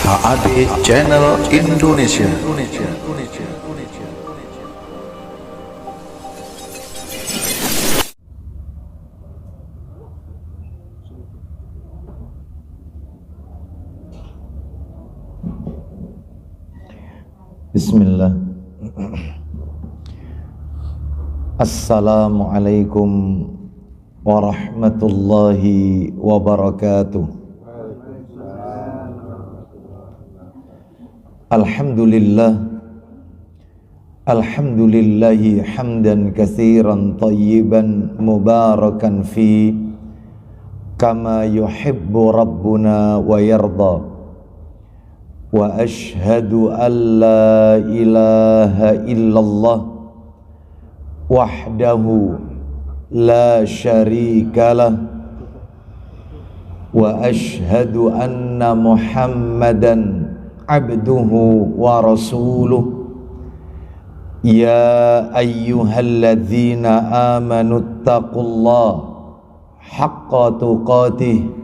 HAD Channel Indonesia. Bismillah. Assalamualaikum warahmatullahi wabarakatuh. Alhamdulillah. Alhamdulillahi hamdan katsiran tayyiban mubarakan fi kama yuhibbu rabbuna wa yarda. Wa ashhadu an la ilaha illallah wahdahu la syarikalah wa ashhadu anna Muhammadan abduhu wa rasuluh. Ya ayyuhalladzina amanu taqullaha haqqa tuqatih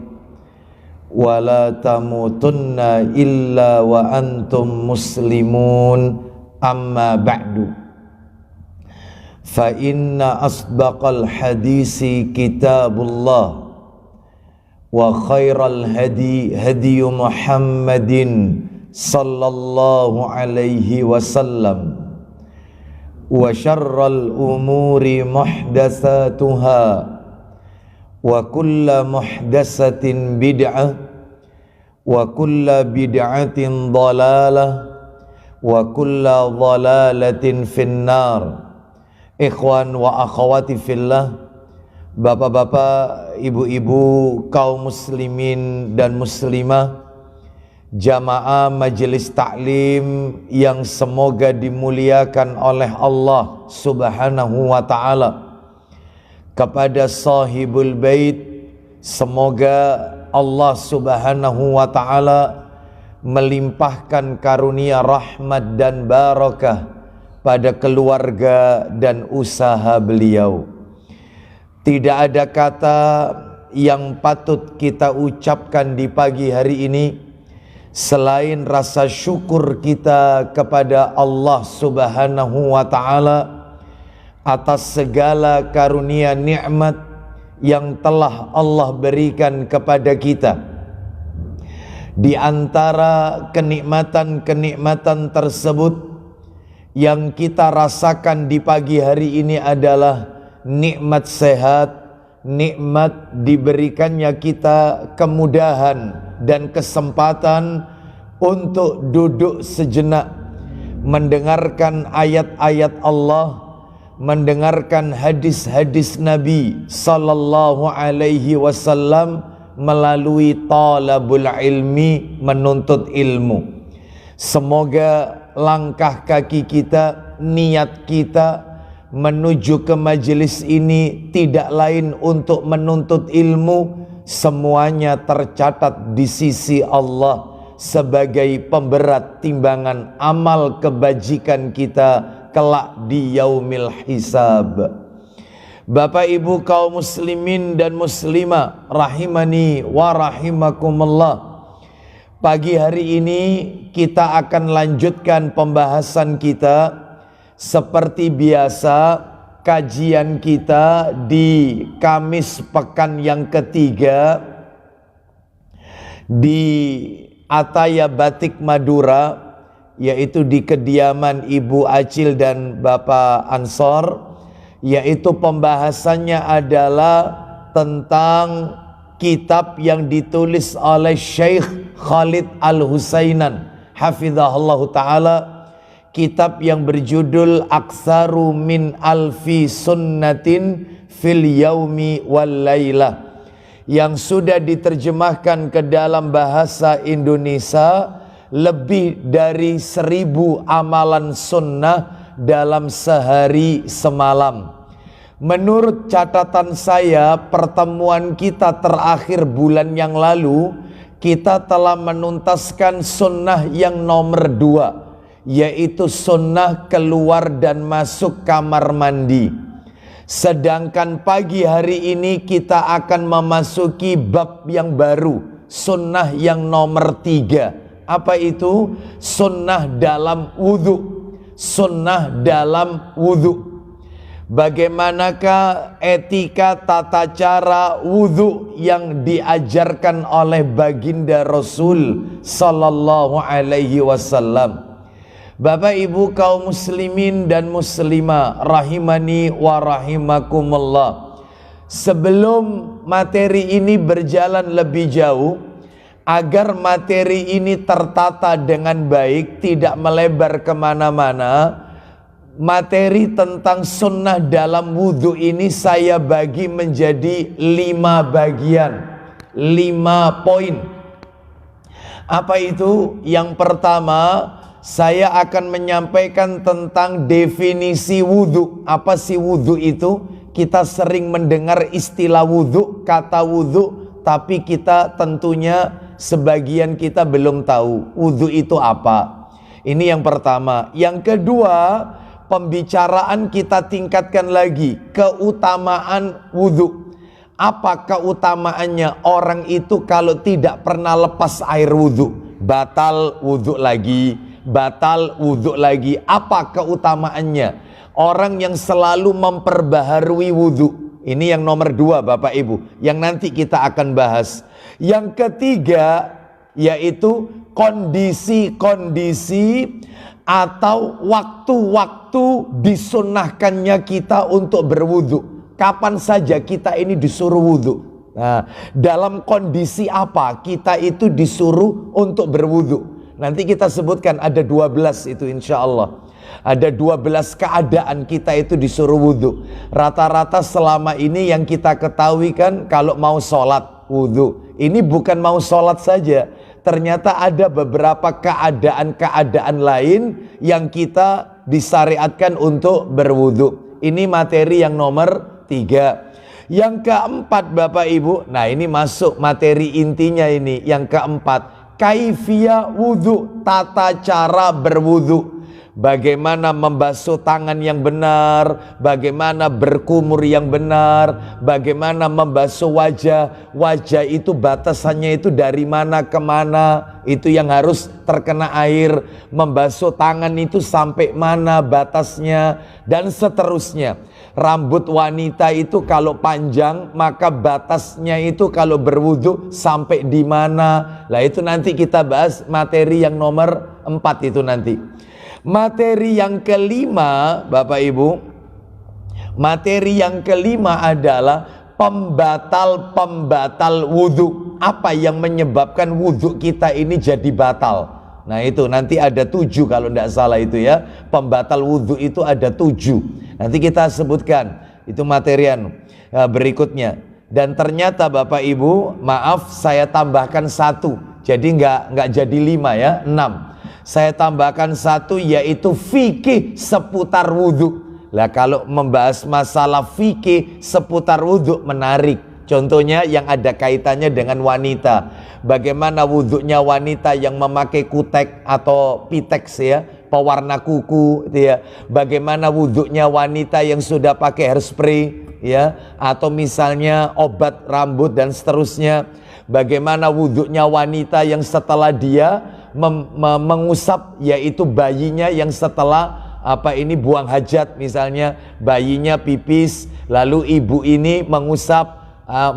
wa la tamutunna illa wa antum muslimun, amma ba'du. Fa inna asdaqal hadisi kitabullah wa khairal hadi hadiyu Muhammadin sallallahu alaihi wasallam wa syarral umuri muhdatsatuha wa kulla muhdatsatin bid'ah wa kulla bid'atin dhalalah wa kulla dhalalatin finnar. Ikhwan wa akhwati fillah, bapak-bapak, ibu-ibu, kaum muslimin dan muslimah, jamaah majelis taklim yang semoga dimuliakan oleh Allah Subhanahu wa ta'ala. Kepada sahibul bait, semoga Allah Subhanahu wa ta'ala melimpahkan karunia rahmat dan barakah pada keluarga dan usaha beliau. Tidak ada kata yang patut kita ucapkan di pagi hari ini selain rasa syukur kita kepada Allah Subhanahu wa ta'ala atas segala karunia nikmat yang telah Allah berikan kepada kita. Di antara kenikmatan-kenikmatan tersebut yang kita rasakan di pagi hari ini adalah nikmat sehat, nikmat diberikannya kita kemudahan dan kesempatan untuk duduk sejenak mendengarkan ayat-ayat Allah, mendengarkan hadis-hadis Nabi sallallahu alaihi wasallam melalui talabul ilmi, menuntut ilmu. Semoga langkah kaki kita, niat kita menuju ke majelis ini tidak lain untuk menuntut ilmu, semuanya tercatat di sisi Allah sebagai pemberat timbangan amal kebajikan kita kelak di yaumil hisab. Bapak ibu kaum muslimin dan muslimah rahimani wa rahimakumullah, pagi hari ini kita akan lanjutkan pembahasan kita. Seperti biasa, kajian kita di Kamis pekan yang ketiga di Ataya Batik Madura, yaitu di kediaman Ibu Acil dan Bapak Ansor, yaitu pembahasannya adalah tentang kitab yang ditulis oleh Syekh Khalid Al-Husainan hafizahullahu ta'ala, kitab yang berjudul Aktsaru min alfi sunnatin fil yaumi wal lailah, yang sudah diterjemahkan ke dalam bahasa Indonesia lebih dari 1000 amalan sunnah dalam sehari semalam. Menurut catatan saya, pertemuan kita terakhir bulan yang lalu, kita telah menuntaskan sunnah yang nomor 2, yaitu sunnah keluar dan masuk kamar mandi. Sedangkan pagi hari ini kita akan memasuki bab yang baru, sunnah yang nomor 3, Apa itu? Sunnah dalam wudhu. Sunnah dalam wudhu. Bagaimanakah etika tata cara wudhu yang diajarkan oleh baginda Rasul sallallahu alaihi wasallam? Bapak ibu kaum muslimin dan muslimah rahimani wa rahimakumullah. Sebelum materi ini berjalan lebih jauh, agar materi ini tertata dengan baik, tidak melebar kemana-mana, materi tentang sunnah dalam wudhu ini saya bagi menjadi 5 bagian, 5 poin. Apa itu? Yang pertama, saya akan menyampaikan tentang definisi wudhu. Apa sih wudhu itu? Kita sering mendengar istilah wudhu, kata wudhu, tapi kita tentunya sebagian kita belum tahu wudhu itu apa. Ini yang pertama. Yang kedua, pembicaraan kita tingkatkan lagi keutamaan wudhu. Apa keutamaannya? Orang itu kalau tidak pernah lepas air wudhu, batal wudhu lagi, batal wudhu lagi. Apa keutamaannya? Orang yang selalu memperbaharui wudhu. Ini yang nomor 2 Bapak Ibu, yang nanti kita akan bahas. Yang ketiga yaitu kondisi-kondisi atau waktu-waktu disunnahkannya kita untuk berwudhu. Kapan saja kita ini disuruh wudhu. Nah, dalam kondisi apa kita itu disuruh untuk berwudhu? Nanti kita sebutkan ada 12 itu insya Allah. Ada 12 keadaan kita itu disuruh wudhu. Rata-rata selama ini yang kita ketahui kan kalau mau sholat wudhu. Ini bukan mau sholat saja. Ternyata ada beberapa keadaan-keadaan lain yang kita disyariatkan untuk berwudhu. Ini materi yang nomor 3. Yang keempat Bapak Ibu, nah ini masuk materi intinya ini. Yang keempat, kaifiyah wudhu, tata cara berwudhu. Bagaimana membasuh tangan yang benar, bagaimana berkumur yang benar, bagaimana membasuh wajah. Wajah itu batasannya itu dari mana ke mana, itu yang harus terkena air. Membasuh tangan itu sampai mana batasnya, dan seterusnya. Rambut wanita itu kalau panjang, maka batasnya itu kalau berwudu sampai di mana. Lah itu nanti kita bahas materi yang nomor 4 itu nanti. Materi yang kelima Bapak Ibu, materi yang kelima adalah pembatal-pembatal wudhu. Apa yang menyebabkan wudhu kita ini jadi batal? Nah itu nanti ada 7 kalau tidak salah itu ya. Pembatal wudhu itu ada 7. Nanti kita sebutkan itu materian berikutnya. Dan ternyata Bapak Ibu, maaf saya tambahkan 1. Jadi nggak jadi 5 ya, 6. Saya tambahkan 1 yaitu fikih seputar wudhu. Lah kalau membahas masalah fikih seputar wudhu menarik. Contohnya yang ada kaitannya dengan wanita. Bagaimana wudhunya wanita yang memakai kutek atau piteks ya, pewarna kuku ya. Bagaimana wudhunya wanita yang sudah pakai hairspray ya, atau misalnya obat rambut dan seterusnya. Bagaimana wudhunya wanita yang setelah dia mengusap yaitu bayinya yang setelah buang hajat, misalnya bayinya pipis lalu ibu ini mengusap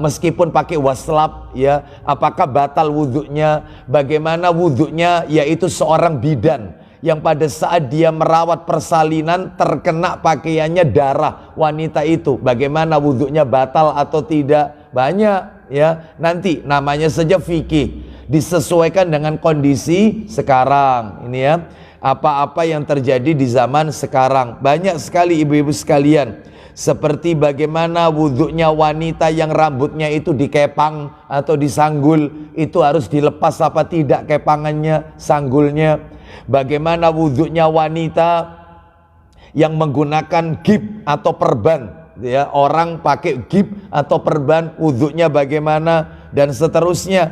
meskipun pakai waslap ya, apakah batal wudhunya? Bagaimana wudhunya yaitu seorang bidan yang pada saat dia merawat persalinan terkena pakaiannya darah wanita itu, bagaimana wudhunya batal atau tidak? Banyak ya, nanti namanya saja fikih, disesuaikan dengan kondisi sekarang ini ya, apa-apa yang terjadi di zaman sekarang. Banyak sekali ibu-ibu sekalian, seperti bagaimana wudhunya wanita yang rambutnya itu dikepang atau disanggul, itu harus dilepas apa tidak kepangannya, sanggulnya. Bagaimana wudhunya wanita yang menggunakan gib atau perban ya, orang pakai gib atau perban wudhunya bagaimana, dan seterusnya.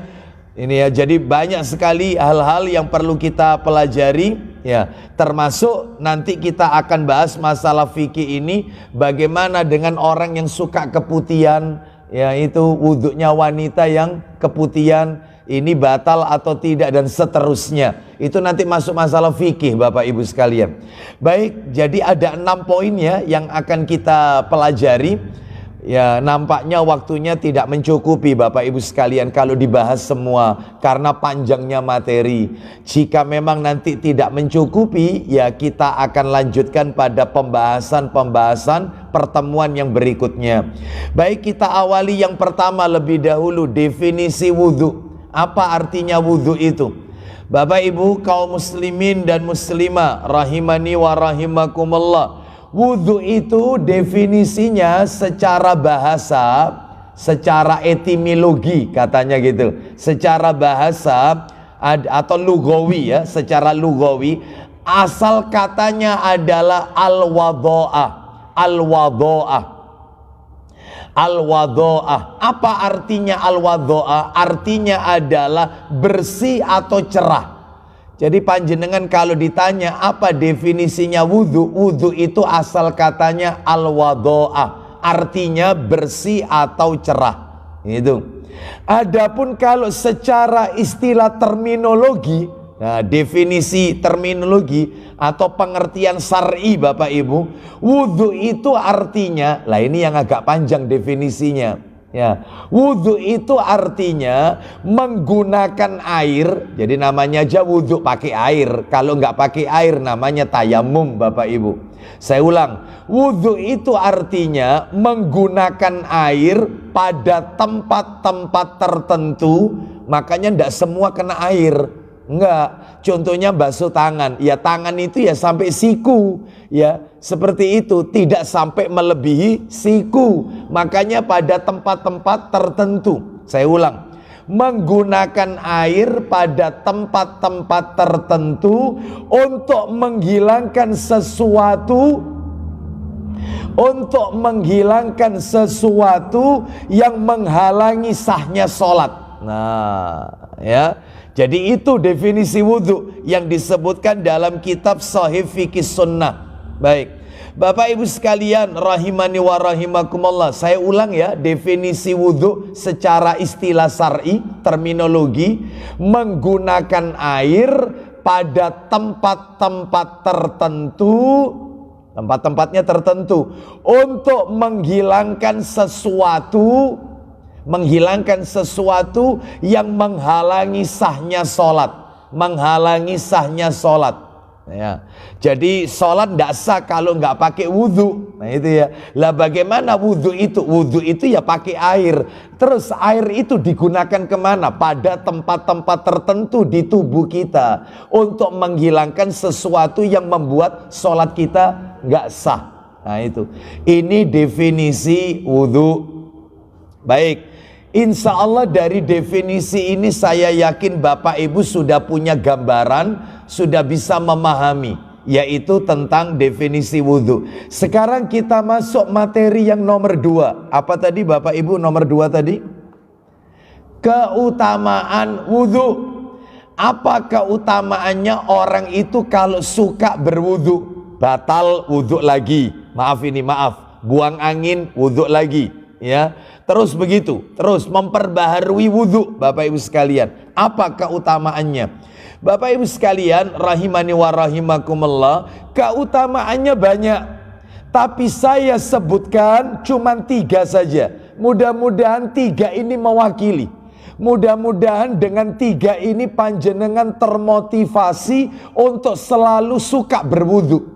Ini ya, jadi banyak sekali hal-hal yang perlu kita pelajari ya, termasuk nanti kita akan bahas masalah fikih ini, bagaimana dengan orang yang suka keputihan ya, itu wudhunya wanita yang keputihan. ini batal atau tidak dan seterusnya. Itu nanti masuk masalah fikih Bapak Ibu sekalian. Baik, jadi ada 6 poin ya yang akan kita pelajari. Ya, nampaknya waktunya tidak mencukupi Bapak Ibu sekalian kalau dibahas semua karena panjangnya materi. Jika memang nanti tidak mencukupi, ya kita akan lanjutkan pada pembahasan pertemuan yang berikutnya. Baik, kita awali yang pertama lebih dahulu, definisi wudhu. Apa artinya wudhu itu? Bapak Ibu kaum muslimin dan muslimah rahimani wa rahimakumullah. Wudhu itu definisinya secara bahasa, secara etimologi katanya gitu. Secara bahasa atau lugawi ya, secara lugawi asal katanya adalah al-wadha'ah. Al-wadha'ah. Al-wadha'ah. Apa artinya al-wadha'ah? Artinya adalah bersih atau cerah. Jadi panjenengan kalau ditanya apa definisinya wudhu, wudhu itu asal katanya al-wadha'ah, artinya bersih atau cerah. Itu. Adapun kalau secara istilah terminologi, nah definisi terminologi atau pengertian syar'i Bapak Ibu, wudhu itu artinya, lah ini yang agak panjang definisinya. Ya, wudhu itu artinya menggunakan air. Jadi namanya aja wudhu pakai air. Kalau nggak pakai air namanya tayamum Bapak Ibu. Saya ulang, wudhu itu artinya menggunakan air pada tempat-tempat tertentu. Makanya nggak semua kena air. Enggak, contohnya basuh tangan. Ya tangan itu ya sampai siku. Ya seperti itu, tidak sampai melebihi siku. Makanya pada tempat-tempat tertentu, saya ulang, menggunakan air pada tempat-tempat tertentu untuk menghilangkan sesuatu, untuk menghilangkan sesuatu yang menghalangi sahnya sholat. Nah ya, jadi itu definisi wudhu yang disebutkan dalam kitab Shahih Fiqh Sunnah. Baik, Bapak Ibu sekalian rahimani wa rahimakumullah, saya ulang ya, definisi wudhu secara istilah syar'i, terminologi, menggunakan air pada tempat-tempat tertentu, tempat-tempatnya tertentu, untuk menghilangkan sesuatu, yang menghalangi sahnya sholat, menghalangi sahnya sholat. Ya, jadi sholat tidak sah kalau nggak pakai wudhu. Nah itu ya. Lah bagaimana wudhu itu? Wudhu itu ya pakai air. Terus air itu digunakan kemana? Pada tempat-tempat tertentu di tubuh kita untuk menghilangkan sesuatu yang membuat sholat kita nggak sah. Nah itu. Ini definisi wudhu. Baik. Insya Allah dari definisi ini saya yakin Bapak Ibu sudah punya gambaran, sudah bisa memahami, yaitu tentang definisi wudhu. Sekarang kita masuk materi yang nomor 2. Apa tadi Bapak Ibu nomor 2 tadi? Keutamaan wudhu. Apa keutamaannya orang itu kalau suka berwudhu? Batal wudhu lagi. Maaf, buang angin wudhu lagi. Ya, terus begitu, terus memperbaharui wudhu. Bapak Ibu sekalian, apa keutamaannya? Bapak Ibu sekalian rahimani wa rahimakumullah, keutamaannya banyak, tapi saya sebutkan cuma 3 saja. Mudah-mudahan 3 ini mewakili. Mudah-mudahan dengan 3 ini panjenengan termotivasi untuk selalu suka berwudhu.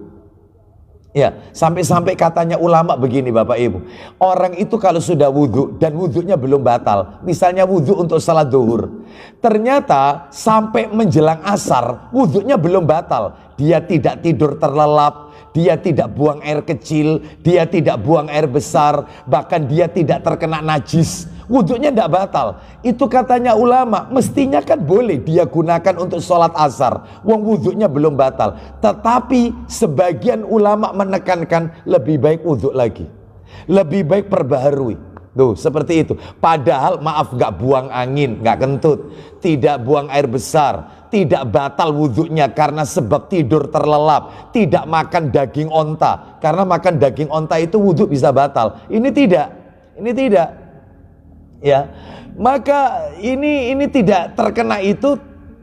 Ya, sampai-sampai katanya ulama begini Bapak Ibu, orang itu kalau sudah wudhu dan wudhunya belum batal, misalnya wudhu untuk salat zuhur, ternyata sampai menjelang asar wudhunya belum batal, dia tidak tidur terlelap, dia tidak buang air kecil, dia tidak buang air besar, bahkan dia tidak terkena najis, wudhunya tidak batal. Itu katanya ulama, mestinya kan boleh dia gunakan untuk sholat asar, wong wudhunya belum batal. Tetapi sebagian ulama menekankan lebih baik wudhu lagi, lebih baik perbaharui. Tuh seperti itu. Padahal maaf, gak buang angin, gak kentut, tidak buang air besar, tidak batal wudhunya karena sebab tidur terlelap, tidak makan daging onta karena makan daging onta itu wudhu bisa batal. Ini tidak, ya. maka ini tidak terkena itu,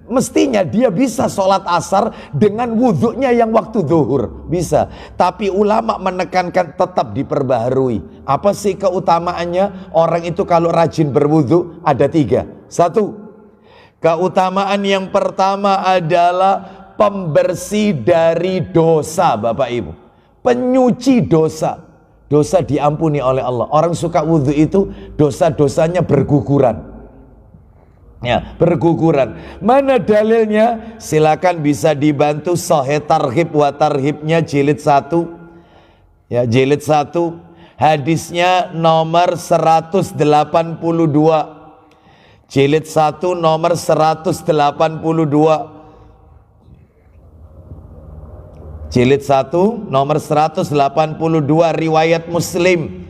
mestinya dia bisa sholat asar dengan wudhunya yang waktu zuhur, bisa. Tapi ulama menekankan tetap diperbaharui. Apa sih keutamaannya? Orang itu kalau rajin berwudhu ada 3. 1, keutamaan yang pertama adalah pembersih dari dosa, Bapak Ibu. Penyuci dosa. Dosa diampuni oleh Allah. Orang suka wudhu itu dosa-dosanya berguguran. Ya, berguguran. Mana dalilnya? Silakan bisa dibantu Sahih Targhib wa Tarhibnya jilid 1. Ya, jilid 1. Hadisnya nomor 182. Jilid 1 nomor 182. Jilid 1 nomor 182 riwayat Muslim.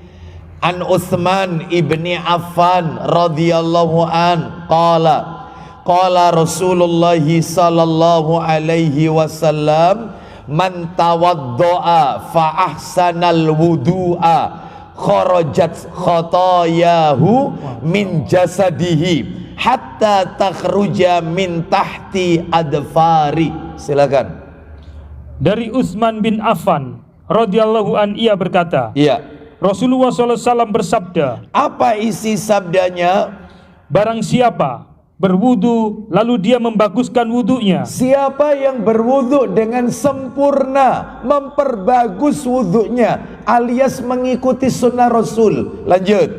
An Utsman ibni Affan radhiyallahu an qala Rasulullah sallallahu alaihi wasallam man tawaddoa fa ahsanal wudu'a kharajat khatayahu min jasadihi hatta takhruja min tahti adfari. Silakan. Dari Utsman bin Affan radhiyallahu an, ia berkata, Iya. Rasulullah SAW bersabda, apa isi sabdanya? barang siapa berwudu lalu dia membaguskan wudunya, Siapa yang berwudu dengan sempurna, memperbagus wudunya, alias mengikuti sunnah Rasul. Lanjut.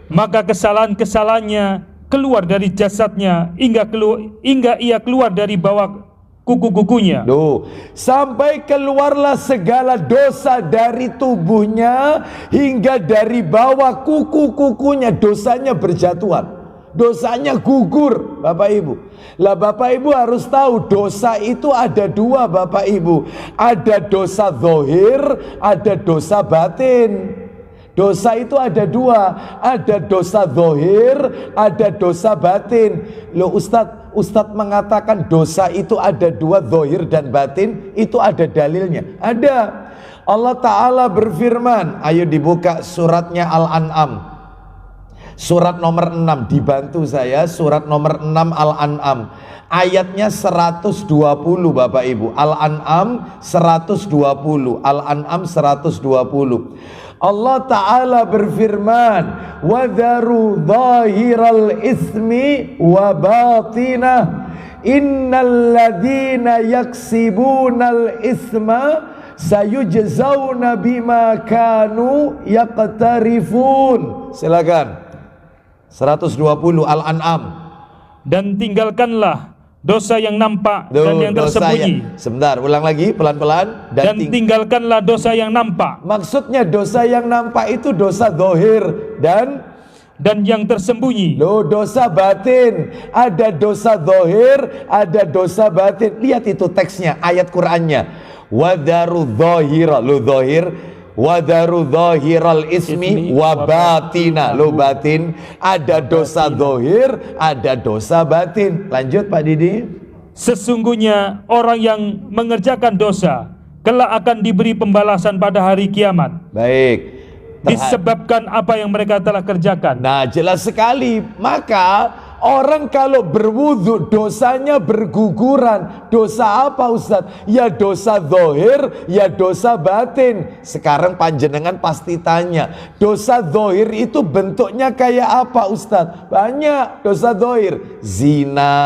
maka kesalahan-kesalahannya keluar dari jasadnya hingga ia keluar dari bawah kuku-kukunya. Duh, sampai keluarlah segala dosa dari tubuhnya hingga dari bawah kuku-kukunya, dosanya berjatuhan. Dosanya gugur, Bapak Ibu. Lah Bapak Ibu harus tahu dosa itu ada 2, Bapak Ibu. Ada dosa zahir, ada dosa batin. Dosa itu ada 2, ada dosa zahir, ada dosa batin. Loh Ustadz mengatakan dosa itu ada 2, zahir dan batin, itu ada dalilnya. Ada. Allah Ta'ala berfirman, ayo dibuka suratnya Al-An'am. Surat nomor 6, dibantu saya, surat nomor 6 Al-An'am. Ayatnya 120 Bapak Ibu. Al-An'am 120. Al-An'am 120. Allah Ta'ala berfirman, وَذَرُوا ظَاهِرَ الْإِثْمِ وَبَاطِنَهُ إِنَّ الَّذِينَ يَكْسِبُونَ الْإِثْمَ سَيُجْزَوْنَ بِمَا كَانُوا يَقْتَرِفُونَ. Silakan. 120 Al-An'am. Dan tinggalkanlah dosa yang nampak dan yang tersembunyi. Sebentar, ulang lagi pelan-pelan. Dan tinggalkanlah dosa yang nampak. Maksudnya dosa yang nampak itu dosa zahir dan yang tersembunyi. Loh, dosa batin. Ada dosa zahir, ada dosa batin. Lihat itu teksnya, ayat Qur'annya. Wadaru zahira, lo zahir. Wadaru zahiral ismi wa batina, lo batin. Ada dosa zahir, ada dosa batin. Lanjut Pak Didi. Sesungguhnya orang yang mengerjakan dosa kelak akan diberi pembalasan pada hari kiamat. Baik. Disebabkan apa yang mereka telah kerjakan. Nah, jelas sekali. Maka orang kalau berwudu dosanya berguguran. Dosa apa Ustaz? Ya dosa zahir, ya dosa batin. Sekarang panjenengan pasti tanya, dosa zahir itu bentuknya kayak apa Ustaz? Banyak dosa zahir. Zina,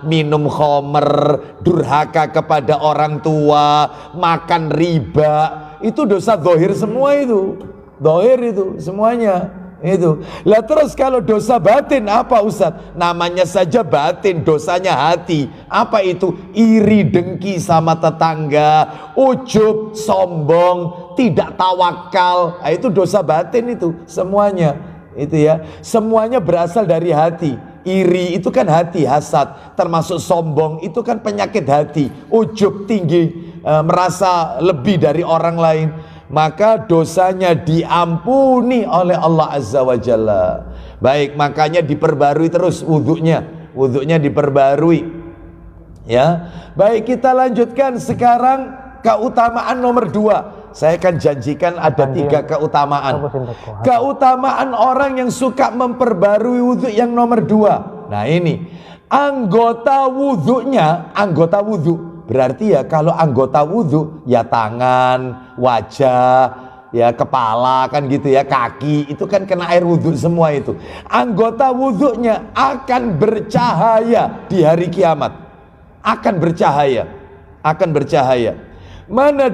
minum khamr, durhaka kepada orang tua, makan riba. Itu dosa zahir semua itu. Zahir itu semuanya. Itu. Lah terus kalau dosa batin apa Ustaz? Namanya saja batin, dosanya hati. Apa itu? Iri, dengki sama tetangga, ujub, sombong, tidak tawakal. Nah, itu dosa batin itu semuanya. Itu ya. Semuanya berasal dari hati. Iri itu kan hati, hasad. Termasuk sombong itu kan penyakit hati. Ujub, tinggi, merasa lebih dari orang lain. Maka dosanya diampuni oleh Allah Azza wa Jalla. Baik, makanya diperbarui terus wudhunya. Wudhunya diperbarui. Ya. Baik, kita lanjutkan sekarang keutamaan nomor 2. Saya akan janjikan ada 3 keutamaan. Keutamaan orang yang suka memperbarui wudhu yang nomor 2. Nah ini, anggota wudhunya, anggota wudhu. Berarti ya kalau anggota wudhu, ya tangan, wajah, ya kepala kan gitu ya, kaki, itu kan kena air wudhu semua itu. Anggota wudhunya akan bercahaya di hari kiamat. Akan bercahaya. Akan bercahaya. Mana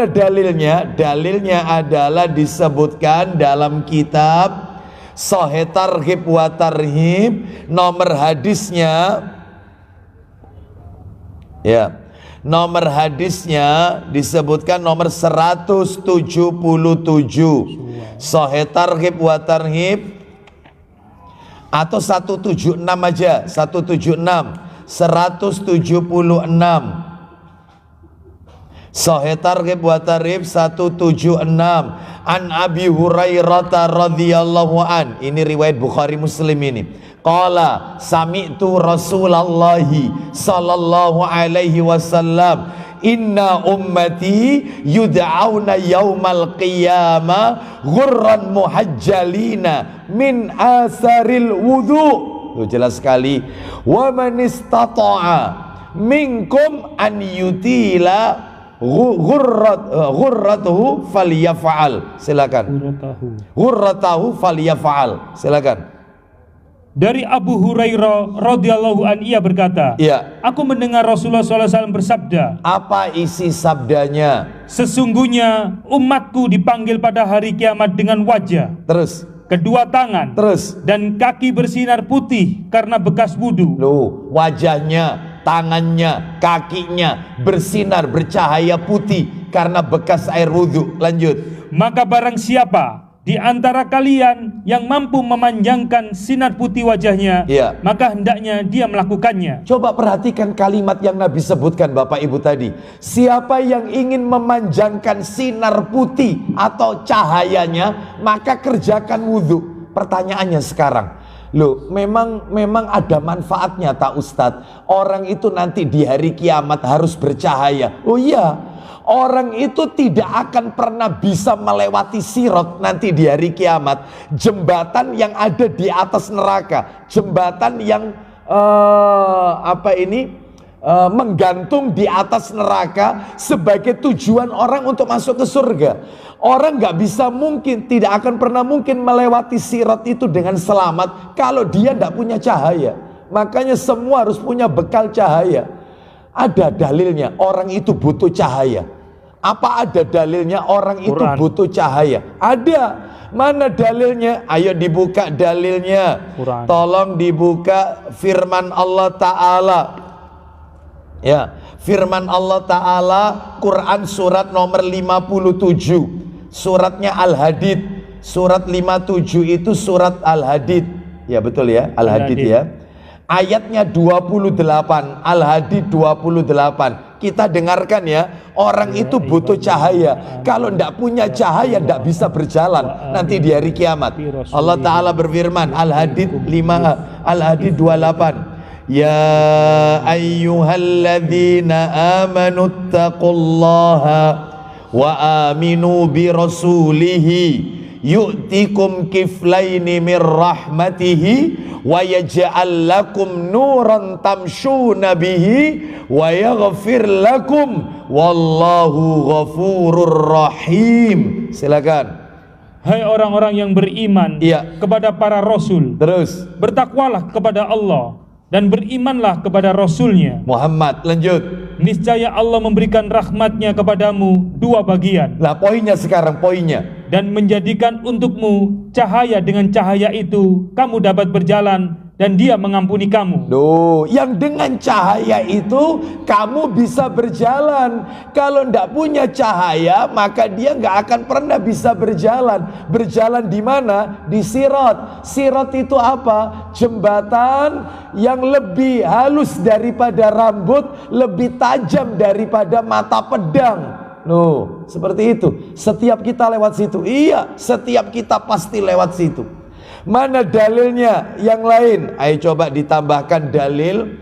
dalilnya? Dalilnya adalah disebutkan dalam kitab Sahih Targhib wa Tarhib, nomor hadisnya ya. Nomor hadisnya disebutkan nomor 177. Sahih Targhib wa Tarhib atau 176 aja, 176, 176. Sahih Targhib wa Tarhib 176 an Abi Hurairah radhiyallahu an. Ini riwayat Bukhari Muslim ini. Qala sami'tu Rasulullah sallallahu alaihi wasallam inna ummati yud'auna yaumal qiyamah ghurran muhajjalina min asaril wudhu. Jelas sekali. Wa man istata'a minkum an yutila ghurratuhu falyaf'al. Silakan. Ghurratahu falyaf'al. Silakan. Dari Abu Hurairah radhiyallahu an, ia berkata, iya, aku mendengar Rasulullah SAW bersabda. Apa isi sabdanya? Sesungguhnya umatku dipanggil pada hari kiamat dengan wajah, terus kedua tangan, terus dan kaki bersinar putih karena bekas wudu. Loh, wajahnya, tangannya, kakinya bersinar bercahaya putih karena bekas air wudhu. Lanjut. Maka barang siapa di antara kalian yang mampu memanjangkan sinar putih wajahnya, iya, maka hendaknya dia melakukannya. Coba perhatikan kalimat yang Nabi sebutkan Bapak Ibu tadi. Siapa yang ingin memanjangkan sinar putih atau cahayanya, maka kerjakan wudhu. Pertanyaannya sekarang, loh, memang ada manfaatnya tak Ustadz? Orang itu nanti di hari kiamat harus bercahaya. Oh iya, orang itu tidak akan pernah bisa melewati sirat nanti di hari kiamat. Jembatan yang ada di atas neraka, jembatan yang menggantung di atas neraka sebagai tujuan orang untuk masuk ke surga. Orang nggak bisa mungkin, tidak akan pernah mungkin melewati sirat itu dengan selamat kalau dia tidak punya cahaya. Makanya semua harus punya bekal cahaya. Ada dalilnya, orang itu butuh cahaya. Apa ada dalilnya orang itu butuh cahaya? Ada. Mana dalilnya? Ayo dibuka dalilnya. Quran. Tolong dibuka firman Allah Ta'ala. Ya, firman Allah Ta'ala, Quran surat nomor 57. Suratnya Al-Hadid. Surat 57 itu surat Al-Hadid. Ya betul ya, Al-Hadid ya. Ayatnya 28, Al-Hadid 28. Kita dengarkan ya, orang itu butuh cahaya. Kalau tidak punya cahaya tidak bisa berjalan nanti di hari kiamat. Allah Ta'ala berfirman, Al-Hadid 5, Al-Hadid 28. Ya ayyuhalladzina amanu taqullaha wa aminu bi rasulihi yu'tikum kiflaini min rahmatihi wa yaj'al lakum nuran tamshuna bihi wa yaghfir lakum wallahu ghafurur rahim. Silakan. Hai orang-orang yang beriman, iya, kepada para rasul. Terus, bertakwalah kepada Allah dan berimanlah kepada Rasulnya Muhammad. Lanjut. Niscaya Allah memberikan rahmatnya kepadamu 2 bagian. Nah poinnya sekarang, poinnya. Dan menjadikan untukmu cahaya, dengan cahaya itu kamu dapat berjalan dan dia mengampuni kamu. Loh, yang dengan cahaya itu kamu bisa berjalan. Kalau tidak punya cahaya, maka dia nggak akan pernah bisa berjalan. Berjalan di mana? Di sirat. Sirat itu apa? Jembatan yang lebih halus daripada rambut, lebih tajam daripada mata pedang. Loh, seperti itu. Setiap kita lewat situ. Iya, setiap kita pasti lewat situ. Mana dalilnya yang lain? Ayo coba ditambahkan dalil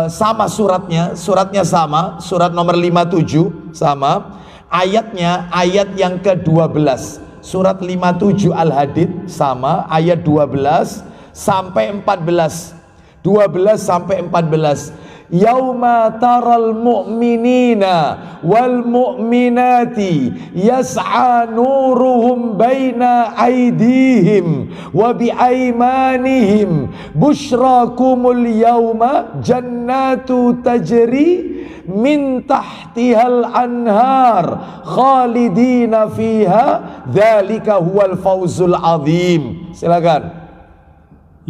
sama suratnya sama, surat nomor 57 sama, ayatnya ayat yang ke-12. Surat 57 Al-Hadid sama, ayat 12 sampai 14. 12 sampai 14. Yauma taral mu'minina wal mu'minati yas'a nuruhum baina aydihim wa bi aymanihim bushrakumul yauma jannatu tajri min tahtihal anhar khalidina fiha dzalika huwal fawzul azim. Silakan.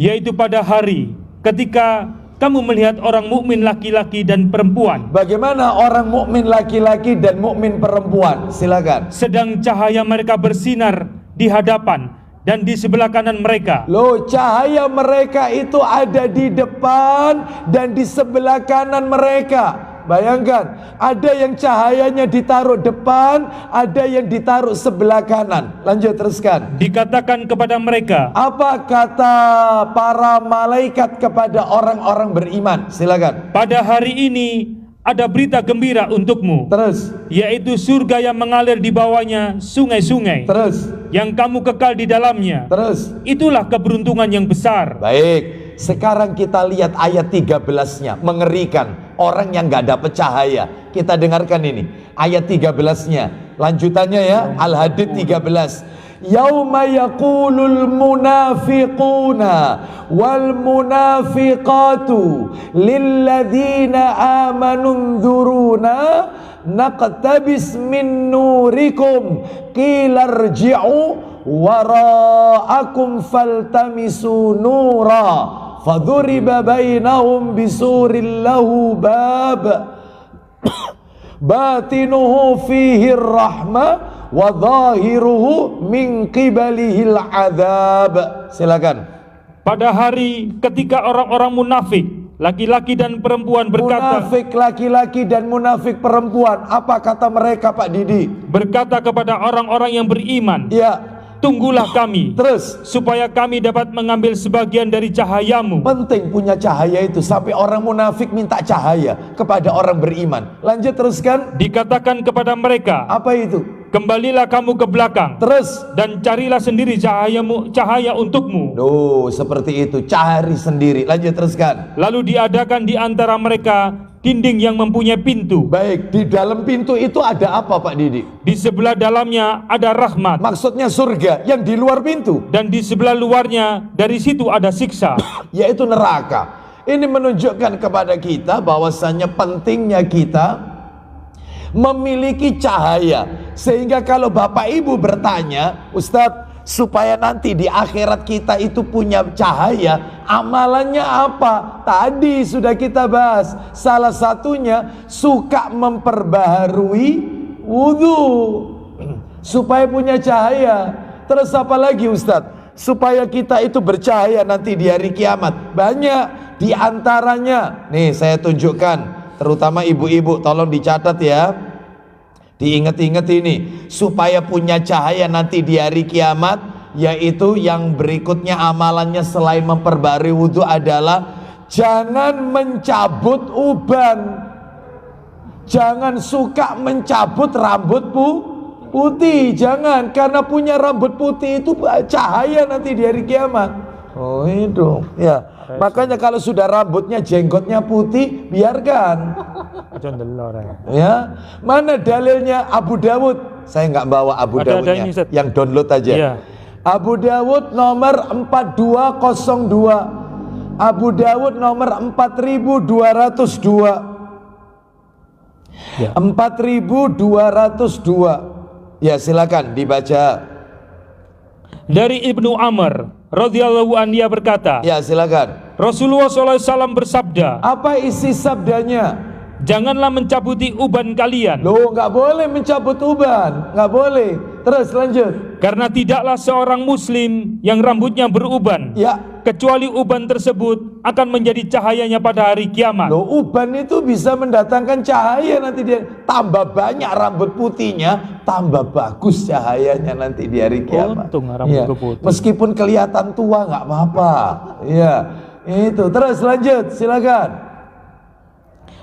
Yaitu pada hari ketika kamu melihat orang mukmin laki-laki dan perempuan. Bagaimana orang mukmin laki-laki dan mukmin perempuan? Silakan. Sedang cahaya mereka bersinar di hadapan dan di sebelah kanan mereka. Loh, cahaya mereka itu ada di depan dan di sebelah kanan mereka. Bayangkan, ada yang cahayanya ditaruh depan, ada yang ditaruh sebelah kanan. Lanjut, teruskan. Dikatakan kepada mereka, apa kata para malaikat kepada orang-orang beriman? Silakan. pada hari ini ada berita gembira untukmu, Terus. yaitu surga yang mengalir di bawahnya sungai-sungai, Terus. yang kamu kekal di dalamnya. Terus. Itulah keberuntungan yang besar. Baik, sekarang kita lihat ayat 13-nya, mengerikan. Orang yang gak dapat cahaya. Kita dengarkan ini, ayat 13-nya. Lanjutannya ya, Al-Hadid 13. Yauma yaqulul munafiquna wal munafiqatu lilladzina amanu dzuruna naqtabis min nurikum qila irji'u wara'akum faltamisu nura fadhuriba bainahum bisurin lahu bab batinuhu fihi rahmah wa dhahiruhu min qibalihil adzab. Silakan. Pada hari ketika orang-orang munafik laki-laki dan perempuan berkata, Munafik laki-laki dan munafik perempuan, apa kata mereka, Pak Didi? berkata kepada orang-orang yang beriman, Ya, tunggulah kami, terus. supaya kami dapat mengambil sebagian dari cahayamu. Penting punya cahaya itu, sampai orang munafik minta cahaya kepada orang beriman. Lanjut, teruskan. Dikatakan kepada mereka, Apa itu? kembalilah kamu ke belakang Terus. dan carilah sendiri cahaya untukmu. Duh, seperti itu, cari sendiri. Lanjut, teruskan. Lalu diadakan di antara mereka dinding yang mempunyai pintu. Baik, di dalam pintu itu ada apa, Pak Didi? Di sebelah dalamnya ada rahmat, Maksudnya surga, yang di luar pintu dan di sebelah luarnya dari situ ada siksa. yaitu neraka. Ini menunjukkan kepada kita bahwasannya pentingnya kita memiliki cahaya, sehingga kalau Bapak Ibu bertanya, Ustadz, supaya nanti di akhirat kita itu punya cahaya, amalannya apa? Tadi sudah kita bahas, salah satunya suka memperbaharui wudhu supaya punya cahaya. Terus apa lagi, Ustadz? Supaya kita itu bercahaya nanti di hari kiamat. Banyak di antaranya. Nih saya tunjukkan, terutama ibu-ibu, tolong dicatat ya. Diingat-ingat ini, supaya punya cahaya nanti di hari kiamat, yaitu yang berikutnya amalannya selain memperbarui wudhu adalah jangan mencabut uban. Jangan suka mencabut rambut putih, jangan, karena punya rambut putih itu cahaya nanti di hari kiamat. Oh itu, ya. Makanya kalau sudah rambutnya, jenggotnya putih, biarkan. Ya, mana dalilnya? Abu Dawud. Saya nggak bawa Abu Dawudnya, yang download aja. Iya. Abu Dawud nomor 4202. Abu Dawud nomor 4202. Ya. 4202. Ya, silakan dibaca. Dari Ibnu Amr radhiyallahu anhu, dia berkata, Ya, silakan. Rasulullah SAW bersabda, Apa isi sabdanya? janganlah mencabuti uban kalian, Loh, nggak boleh mencabut uban, nggak boleh. Terus lanjut. karena tidaklah seorang muslim yang rambutnya beruban, Ya, kecuali uban tersebut akan menjadi cahayanya pada hari kiamat. loh, uban itu bisa mendatangkan cahaya nanti dia. Tambah banyak rambut putihnya, tambah bagus cahayanya nanti di hari kiamat. Untung rambutku putih. Meskipun kelihatan tua nggak apa-apa. Iya, itu. Terus lanjut, silakan.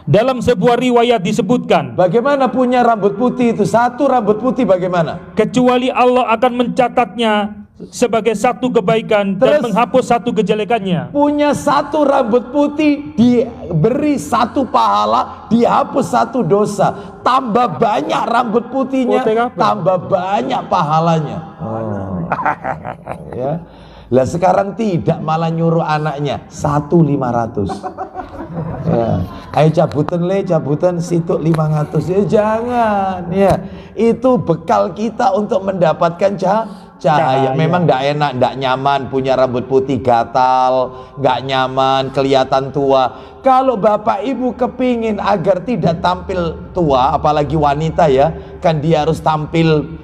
Dalam sebuah riwayat disebutkan, Bagaimana punya rambut putih itu? Satu rambut putih bagaimana? kecuali Allah akan mencatatnya sebagai satu kebaikan dan Terus? menghapus satu kejelekannya. Punya satu rambut putih, diberi satu pahala, dihapus satu dosa. Tambah banyak rambut putihnya, Putih apa? tambah banyak pahalanya. Ya. Lah sekarang tidak, malah nyuruh anaknya 1.500. Ya. Ayo cabutan situ 500. Ya jangan ya. Itu bekal kita untuk mendapatkan cahaya. Memang tidak enak, tidak nyaman punya rambut putih gatal, nggak nyaman, kelihatan tua. Kalau bapak ibu kepingin agar tidak tampil tua, apalagi wanita ya, kan dia harus tampil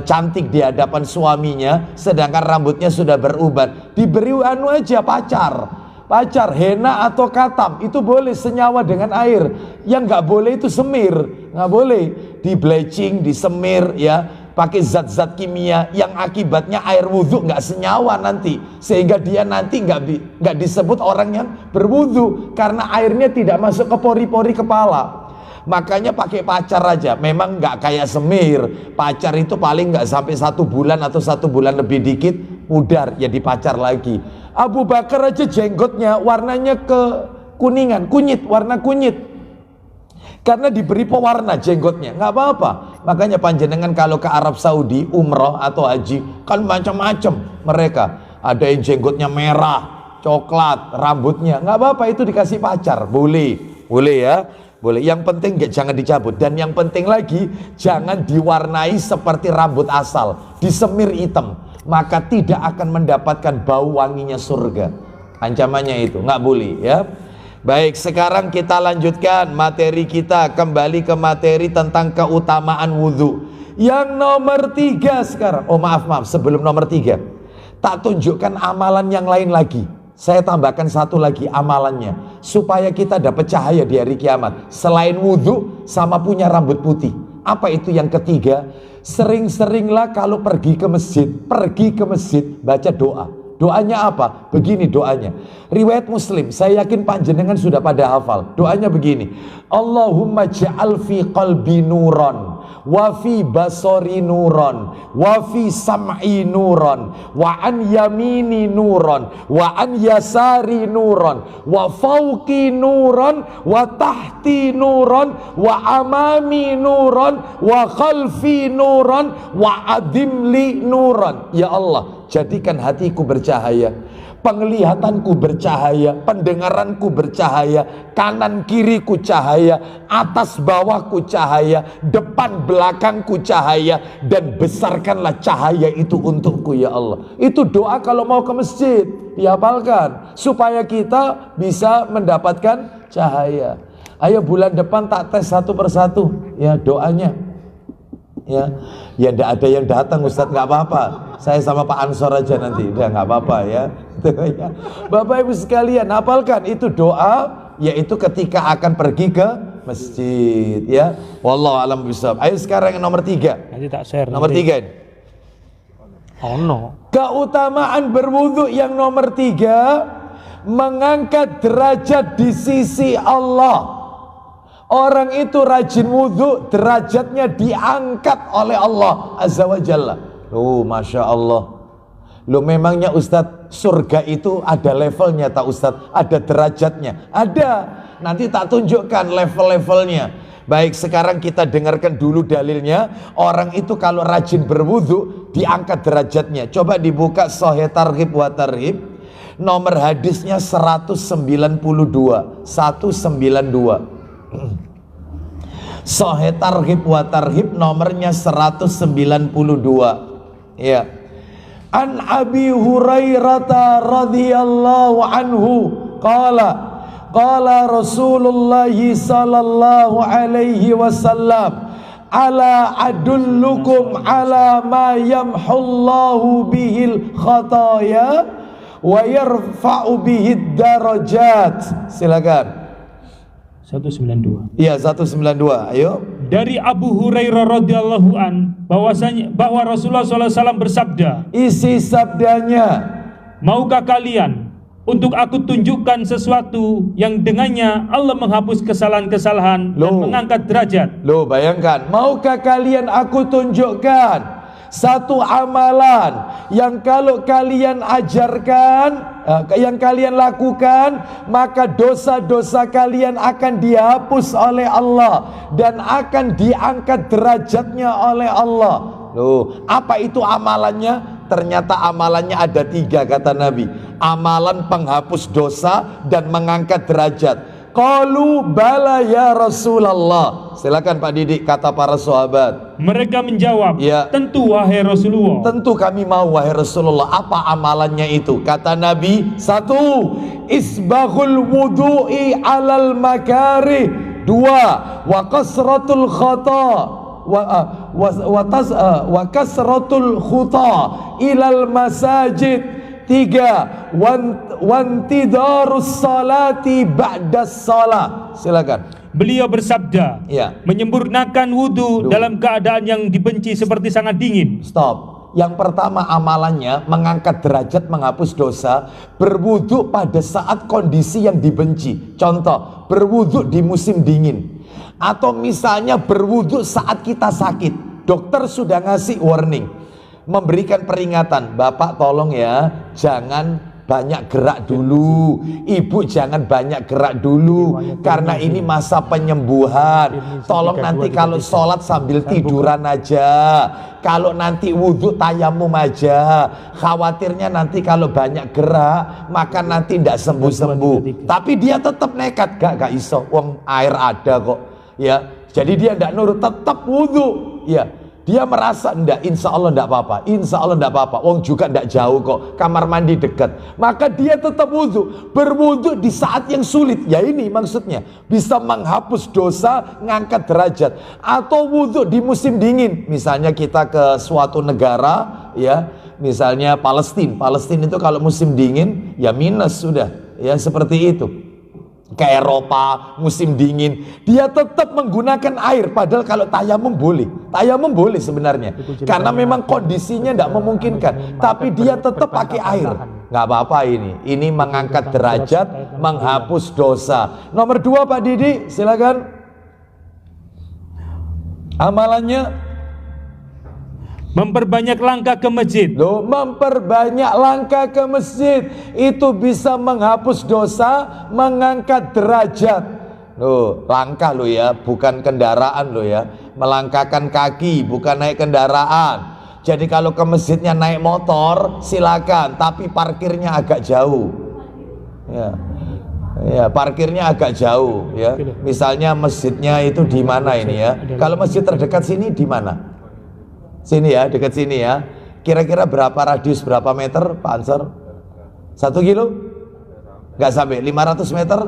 cantik di hadapan suaminya, sedangkan rambutnya sudah beruban. Diberi aja pacar henna atau katam, itu boleh senyawa dengan air. Yang nggak boleh itu semir, nggak boleh di bleaching, disemir ya, pakai zat-zat kimia yang akibatnya air wudhu nggak senyawa nanti, sehingga dia nanti nggak disebut orang yang berwudhu karena airnya tidak masuk ke pori-pori kepala. Makanya pakai pacar aja, memang nggak kayak semir. Pacar itu paling nggak sampai 1 bulan atau 1 bulan lebih dikit, pudar ya dipacar lagi. Abu Bakar aja jenggotnya warnanya kuningan, warna kunyit. Karena diberi pewarna jenggotnya, nggak apa-apa. Makanya panjenengan kalau ke Arab Saudi umroh atau haji kan macam-macam mereka. Ada yang jenggotnya merah, coklat, rambutnya nggak apa-apa, itu dikasih pacar, boleh ya, boleh. Yang penting jangan dicabut, dan yang penting lagi jangan diwarnai seperti rambut asal, disemir hitam, maka tidak akan mendapatkan bau wanginya surga. Ancamannya itu nggak boleh ya. Baik, sekarang kita lanjutkan materi kita, kembali ke materi tentang keutamaan wudhu. Yang nomor 3 sekarang. Oh maaf, sebelum nomor 3 tak tunjukkan amalan yang lain lagi. Saya tambahkan satu lagi amalannya, supaya kita dapat cahaya di hari kiamat. Selain wudhu sama punya rambut putih. Apa itu yang ketiga? Sering-seringlah kalau pergi ke masjid baca doa. Doanya apa? Begini doanya. Riwayat Muslim, saya yakin panjenengan sudah pada hafal. Doanya begini. Allahumma ja'al fi qalbi nuran, wa fi basari nuran, wa fi sam'i nuran, wa an yamini nuran, wa an yasari nuran, wa fawqi nuran, wa tahti nuran, wa amami nuran, wa khalfi nuran, wa adimli nuran. Ya Allah, jadikan hatiku bercahaya, penglihatanku bercahaya, pendengaranku bercahaya, kanan kiriku cahaya, atas bawahku cahaya, depan belakangku cahaya, dan besarkanlah cahaya itu untukku ya Allah. Itu doa kalau mau ke masjid, dihafalkan supaya kita bisa mendapatkan cahaya. Ayo bulan depan tak tes satu persatu ya doanya. Ya enggak ada yang datang Ustadz, nggak apa-apa, saya sama Pak Ansor aja nanti, udah nggak apa-apa ya. Bapak Ibu sekalian, hafalkan itu doa, yaitu ketika akan pergi ke masjid ya. Wallahu a'lam bishawab. Ayo sekarang yang nomor 3. Nanti tak share. Nomor 3 ini. Oh no. Keutamaan berwudu yang nomor 3, mengangkat derajat di sisi Allah. Orang itu rajin wudhu, derajatnya diangkat oleh Allah Azza wa Jalla. Oh Masya Allah. Loh memangnya Ustadz, surga itu ada levelnya tak Ustadz? Ada derajatnya? Ada. Nanti tak tunjukkan level-levelnya. Baik, sekarang kita dengarkan dulu dalilnya. Orang itu kalau rajin berwudhu, diangkat derajatnya. Coba dibuka Sahih Targhib wa Tarhib. Nomor hadisnya 192. Sahih Targhib wa Tarhib nomornya 192 ya. An Abi Hurairah radhiyallahu anhu qala Rasulullah sallallahu alaihi wasallam, ala adullukum ala ma yamhullahu bihil khataya wa yarfa'u bihid darajat. Silakan. 192. Iya 192. Ayo. Dari Abu Hurairah radhiyallahu an bahwa Rasulullah SAW bersabda, isi sabdanya, maukah kalian untuk aku tunjukkan sesuatu yang dengannya Allah menghapus kesalahan-kesalahan dan mengangkat derajat. Loh, bayangkan, maukah kalian aku tunjukkan satu amalan yang kalau kalian ajarkan, yang kalian lakukan, maka dosa-dosa kalian akan dihapus oleh Allah dan akan diangkat derajatnya oleh Allah. Loh, apa itu amalannya? Ternyata amalannya ada 3 kata Nabi. Amalan penghapus dosa dan mengangkat derajat. Qalu bala ya Rasulullah. Silakan Pak Didik, kata para sahabat. Mereka menjawab, Ya. tentu wahai Rasulullah. Tentu kami mau wahai Rasulullah. Apa amalannya itu? Kata Nabi, 1. Isbaghul wudu'i alal makarih. 2. Wa kasratul khata wa kasratul khuta ilal masajid. 3. Wantidarus salati ba'das salat. Silakan. Beliau bersabda, Ya. menyempurnakan wudhu dalam keadaan yang dibenci seperti sangat dingin. Stop. Yang pertama amalannya mengangkat derajat, menghapus dosa, berwudhu pada saat kondisi yang dibenci. Contoh, berwudhu di musim dingin. Atau misalnya berwudhu saat kita sakit. Dokter sudah ngasih warning, memberikan peringatan, Bapak tolong ya, jangan banyak gerak dulu, Ibu jangan banyak gerak dulu, karena ini masa penyembuhan. Tolong nanti kalau sholat sambil tiduran aja, kalau nanti wudhu tayamum aja. Khawatirnya nanti kalau banyak gerak maka nanti tidak sembuh-sembuh. Tapi dia tetap nekat, gak iso, wong air ada kok, ya. Jadi dia tidak nurut, tetap wudhu, ya. Dia merasa enggak, insya Allah enggak apa-apa, insya Allah enggak apa-apa, wong juga enggak jauh kok, kamar mandi dekat. Maka dia tetap wudhu, berwudhu di saat yang sulit. Ya ini maksudnya, bisa menghapus dosa, ngangkat derajat. Atau wudhu di musim dingin, misalnya kita ke suatu negara, ya, misalnya Palestina. Palestina itu kalau musim dingin, ya minus sudah, ya seperti itu. Ke Eropa musim dingin, dia tetap menggunakan air. Padahal kalau tayamum boleh sebenarnya, karena memang kondisinya tidak memungkinkan. Tapi dia tetap pakai air, nggak apa-apa. Ini mengangkat derajat, menghapus dosa. Nomor 2 Pak Didi, silakan. Amalannya memperbanyak langkah ke masjid. Loh, memperbanyak langkah ke masjid itu bisa menghapus dosa, mengangkat derajat. Loh, langkah lo ya, bukan kendaraan lo ya. Melangkahkan kaki, bukan naik kendaraan. Jadi kalau ke masjidnya naik motor, silakan, tapi parkirnya agak jauh. Ya. Ya, parkirnya agak jauh ya. Misalnya masjidnya itu di mana ini ya? Kalau masjid terdekat sini di mana? Sini ya, dekat sini ya. Kira-kira berapa radius, berapa meter Pak Ansor? 1 kilo? Nggak sampai. 500 meter?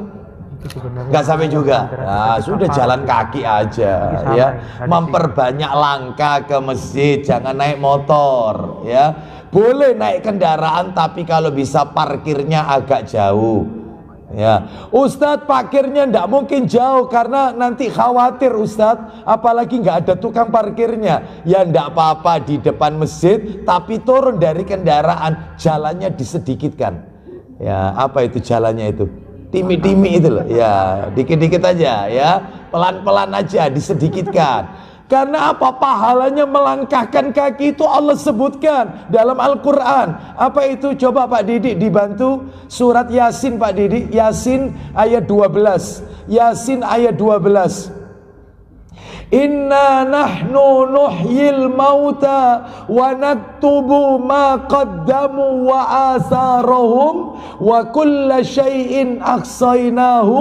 Nggak sampai juga. Nah, sudah jalan kaki aja ya. Memperbanyak langkah ke masjid, jangan naik motor ya. Boleh naik kendaraan, tapi kalau bisa parkirnya agak jauh. Ya, Ustadz parkirnya ndak mungkin jauh karena nanti khawatir Ustadz, apalagi nggak ada tukang parkirnya. Ya ndak apa-apa di depan masjid, tapi turun dari kendaraan, jalannya disedikitkan. Ya, apa itu jalannya itu? Timi-timi itu loh. Ya, dikit-dikit aja ya, pelan-pelan aja disedikitkan. Karena apa? Pahalanya melangkahkan kaki itu Allah sebutkan dalam Al-Quran. Apa itu? Coba Pak Didik dibantu. Surat Yasin Pak Didik. Yasin ayat 12. Yasin ayat 12. Inna nahnu nuhyil mauta wa naktubu ma qaddamu wa asarahum wa kulla syai'in ahsaynahu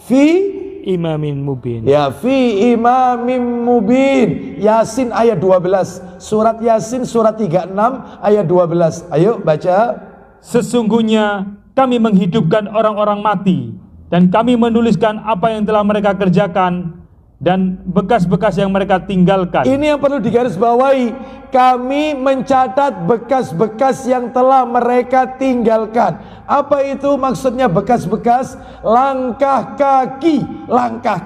fi Imamin mubin. Ya, fi imamin mubin. Yasin ayat 12. Surat Yasin surat 36 ayat 12. Ayo baca. Sesungguhnya kami menghidupkan orang-orang mati, dan kami menuliskan apa yang telah mereka kerjakan dan bekas-bekas yang mereka tinggalkan. Ini yang perlu digarisbawahi. Kami mencatat bekas-bekas yang telah mereka tinggalkan. Apa itu maksudnya bekas-bekas? Langkah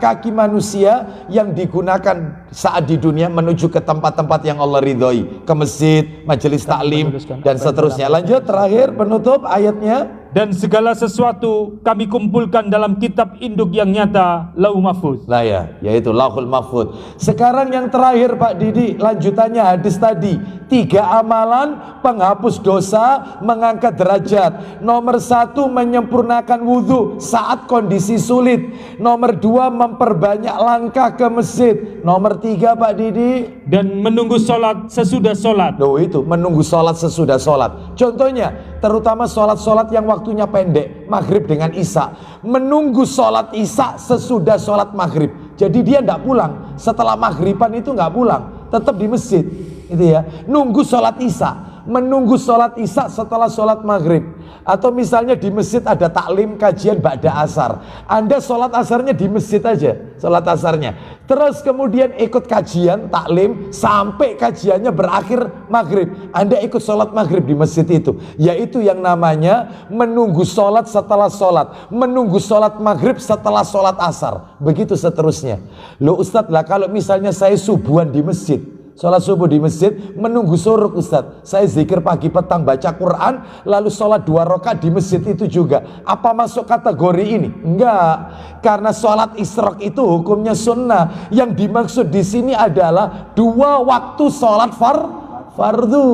kaki manusia yang digunakan saat di dunia menuju ke tempat-tempat yang Allah ridhoi, ke masjid, majelis taklim dan seterusnya. Lanjut terakhir penutup ayatnya. dan segala sesuatu kami kumpulkan dalam kitab induk yang nyata, Lauh Mahfuz. Nah ya, yaitu Lauhul Mahfuz. Sekarang yang terakhir Pak Didi, lanjutannya hadis tadi. 3 amalan penghapus dosa, mengangkat derajat. Nomor 1, menyempurnakan wudhu saat kondisi sulit. Nomor 2, memperbanyak langkah ke masjid. Nomor 3 Pak Didi, Dan menunggu sholat sesudah sholat. loh itu, menunggu sholat sesudah sholat. Contohnya, terutama sholat-sholat yang waktunya pendek, maghrib dengan isya. Menunggu sholat isya sesudah sholat maghrib. Jadi dia tidak pulang. Setelah maghriban itu nggak pulang, tetap di masjid. Itu ya, nunggu sholat isya. Menunggu sholat isya setelah sholat maghrib. Atau misalnya di masjid ada taklim kajian ba'da asar, Anda sholat asarnya di masjid aja, sholat asarnya. Terus kemudian ikut kajian taklim sampai kajiannya berakhir maghrib, Anda ikut sholat maghrib di masjid itu. Yaitu yang namanya menunggu sholat setelah sholat, menunggu sholat maghrib setelah sholat asar. Begitu seterusnya. Loh Ustadz lah, kalau misalnya saya subuhan di masjid, sholat subuh di masjid, menunggu suruk Ustadz, saya zikir pagi petang baca Quran, lalu sholat 2 rakaat di masjid itu juga, apa masuk kategori ini? Enggak, karena sholat isyraq itu hukumnya sunnah. Yang dimaksud di sini adalah 2 waktu sholat fardu,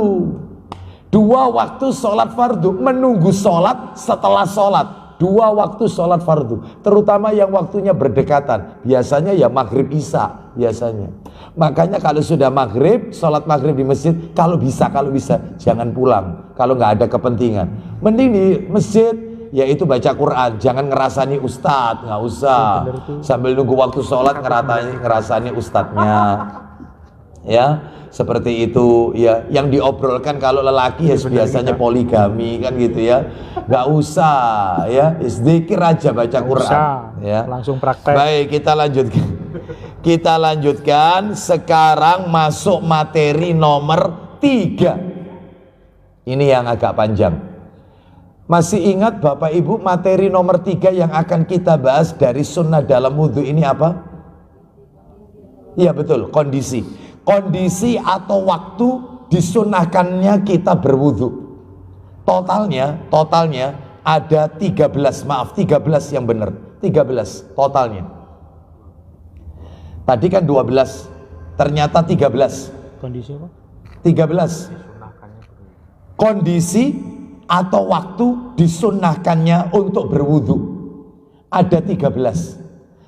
2 waktu sholat fardu, menunggu sholat setelah sholat. 2 waktu sholat fardu, terutama yang waktunya berdekatan. Biasanya ya maghrib isya biasanya. Makanya kalau sudah maghrib, sholat maghrib di masjid, kalau bisa jangan pulang. Kalau nggak ada kepentingan, mending di masjid, yaitu baca Quran. Jangan ngerasani ustadz, nggak usah. Sambil nunggu waktu sholat ngerasani ustadznya. Ya, seperti itu ya. Yang diobrolkan kalau lelaki ya biasanya poligami kan gitu ya. Nggak usah ya, zikir aja baca Quran ya. Langsung praktek. Baik, kita lanjutkan sekarang masuk materi nomor 3. Ini yang agak panjang. Masih ingat Bapak Ibu materi nomor 3 yang akan kita bahas dari sunnah dalam wudhu ini apa? Iya betul, kondisi atau waktu disunahkannya kita berwudhu. Totalnya ada 13 yang benar, 13 totalnya. Tadi kan 12, ternyata 13. Kondisi apa? 13. Kondisi atau waktu disunahkannya untuk berwudhu ada 13.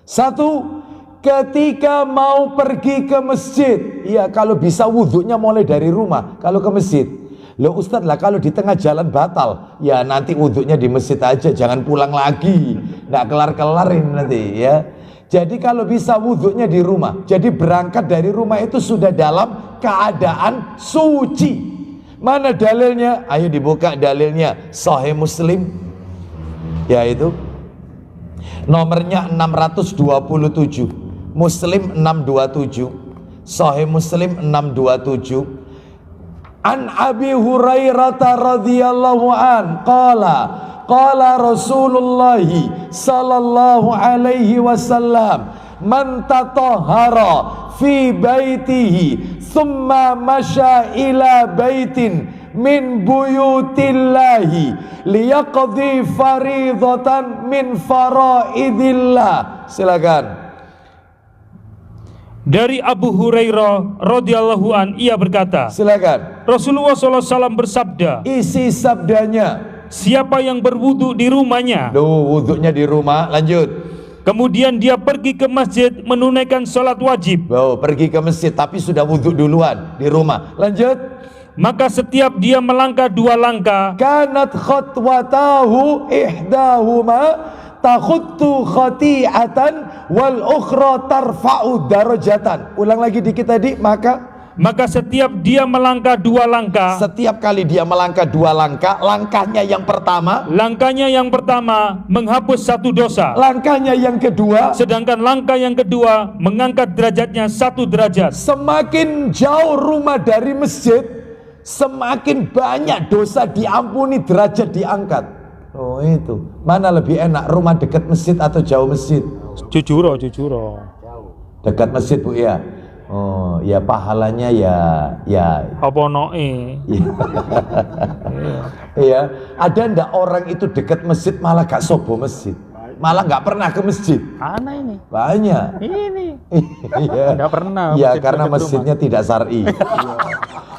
1, ketika mau pergi ke masjid, ya kalau bisa wudhunya mulai dari rumah. Kalau ke masjid, loh Ustadz lah kalau di tengah jalan batal, ya nanti wudhunya di masjid aja, jangan pulang lagi, nggak kelar-kelar ini nanti ya. Jadi kalau bisa wudhunya di rumah, jadi berangkat dari rumah itu sudah dalam keadaan suci. Mana dalilnya? Ayo dibuka dalilnya, Sahih Muslim, yaitu nomornya 627. Muslim 627, Sahih Muslim 627. An Abi Hurairah radhiyallahu an qala Rasulullah sallallahu alaihi wasallam, man tatahhara fi baitihi thumma masya ila baitin min buyutillahi liyaqdi faridatan min faraidillah. Silakan. Dari Abu Hurairah radhiyallahu an, ia berkata, Silakan. Rasulullah SAW bersabda, Isi sabdanya, siapa yang berwudu di rumahnya, wudhunya di rumah, lanjut. kemudian dia pergi ke masjid menunaikan sholat wajib, Pergi ke masjid tapi sudah wudhu duluan di rumah, lanjut. maka setiap dia melangkah 2 langkah, Kanat khatwatahu ihdahuma takhuttu khati'atan wal ukhra tarfa'u darajatan. Ulang lagi dikit tadi, maka setiap dia melangkah 2 langkah, setiap kali dia melangkah 2 langkah, langkahnya yang pertama menghapus 1 dosa, langkahnya yang kedua, sedangkan langkah yang kedua mengangkat derajatnya 1 derajat. semakin jauh rumah dari masjid, semakin banyak dosa diampuni, derajat diangkat. Oh itu, mana lebih enak, rumah dekat masjid atau jauh masjid? Jujur. Dekat masjid Bu ya. Oh, ya pahalanya ya. Apa noe? Iya. Ada ndak orang itu dekat masjid malah gak sobo masjid? Malah nggak pernah ke masjid. Mana ini? Banyak. Ini. Iya. Nggak pernah. Iya, karena masjidnya tidak syar'i.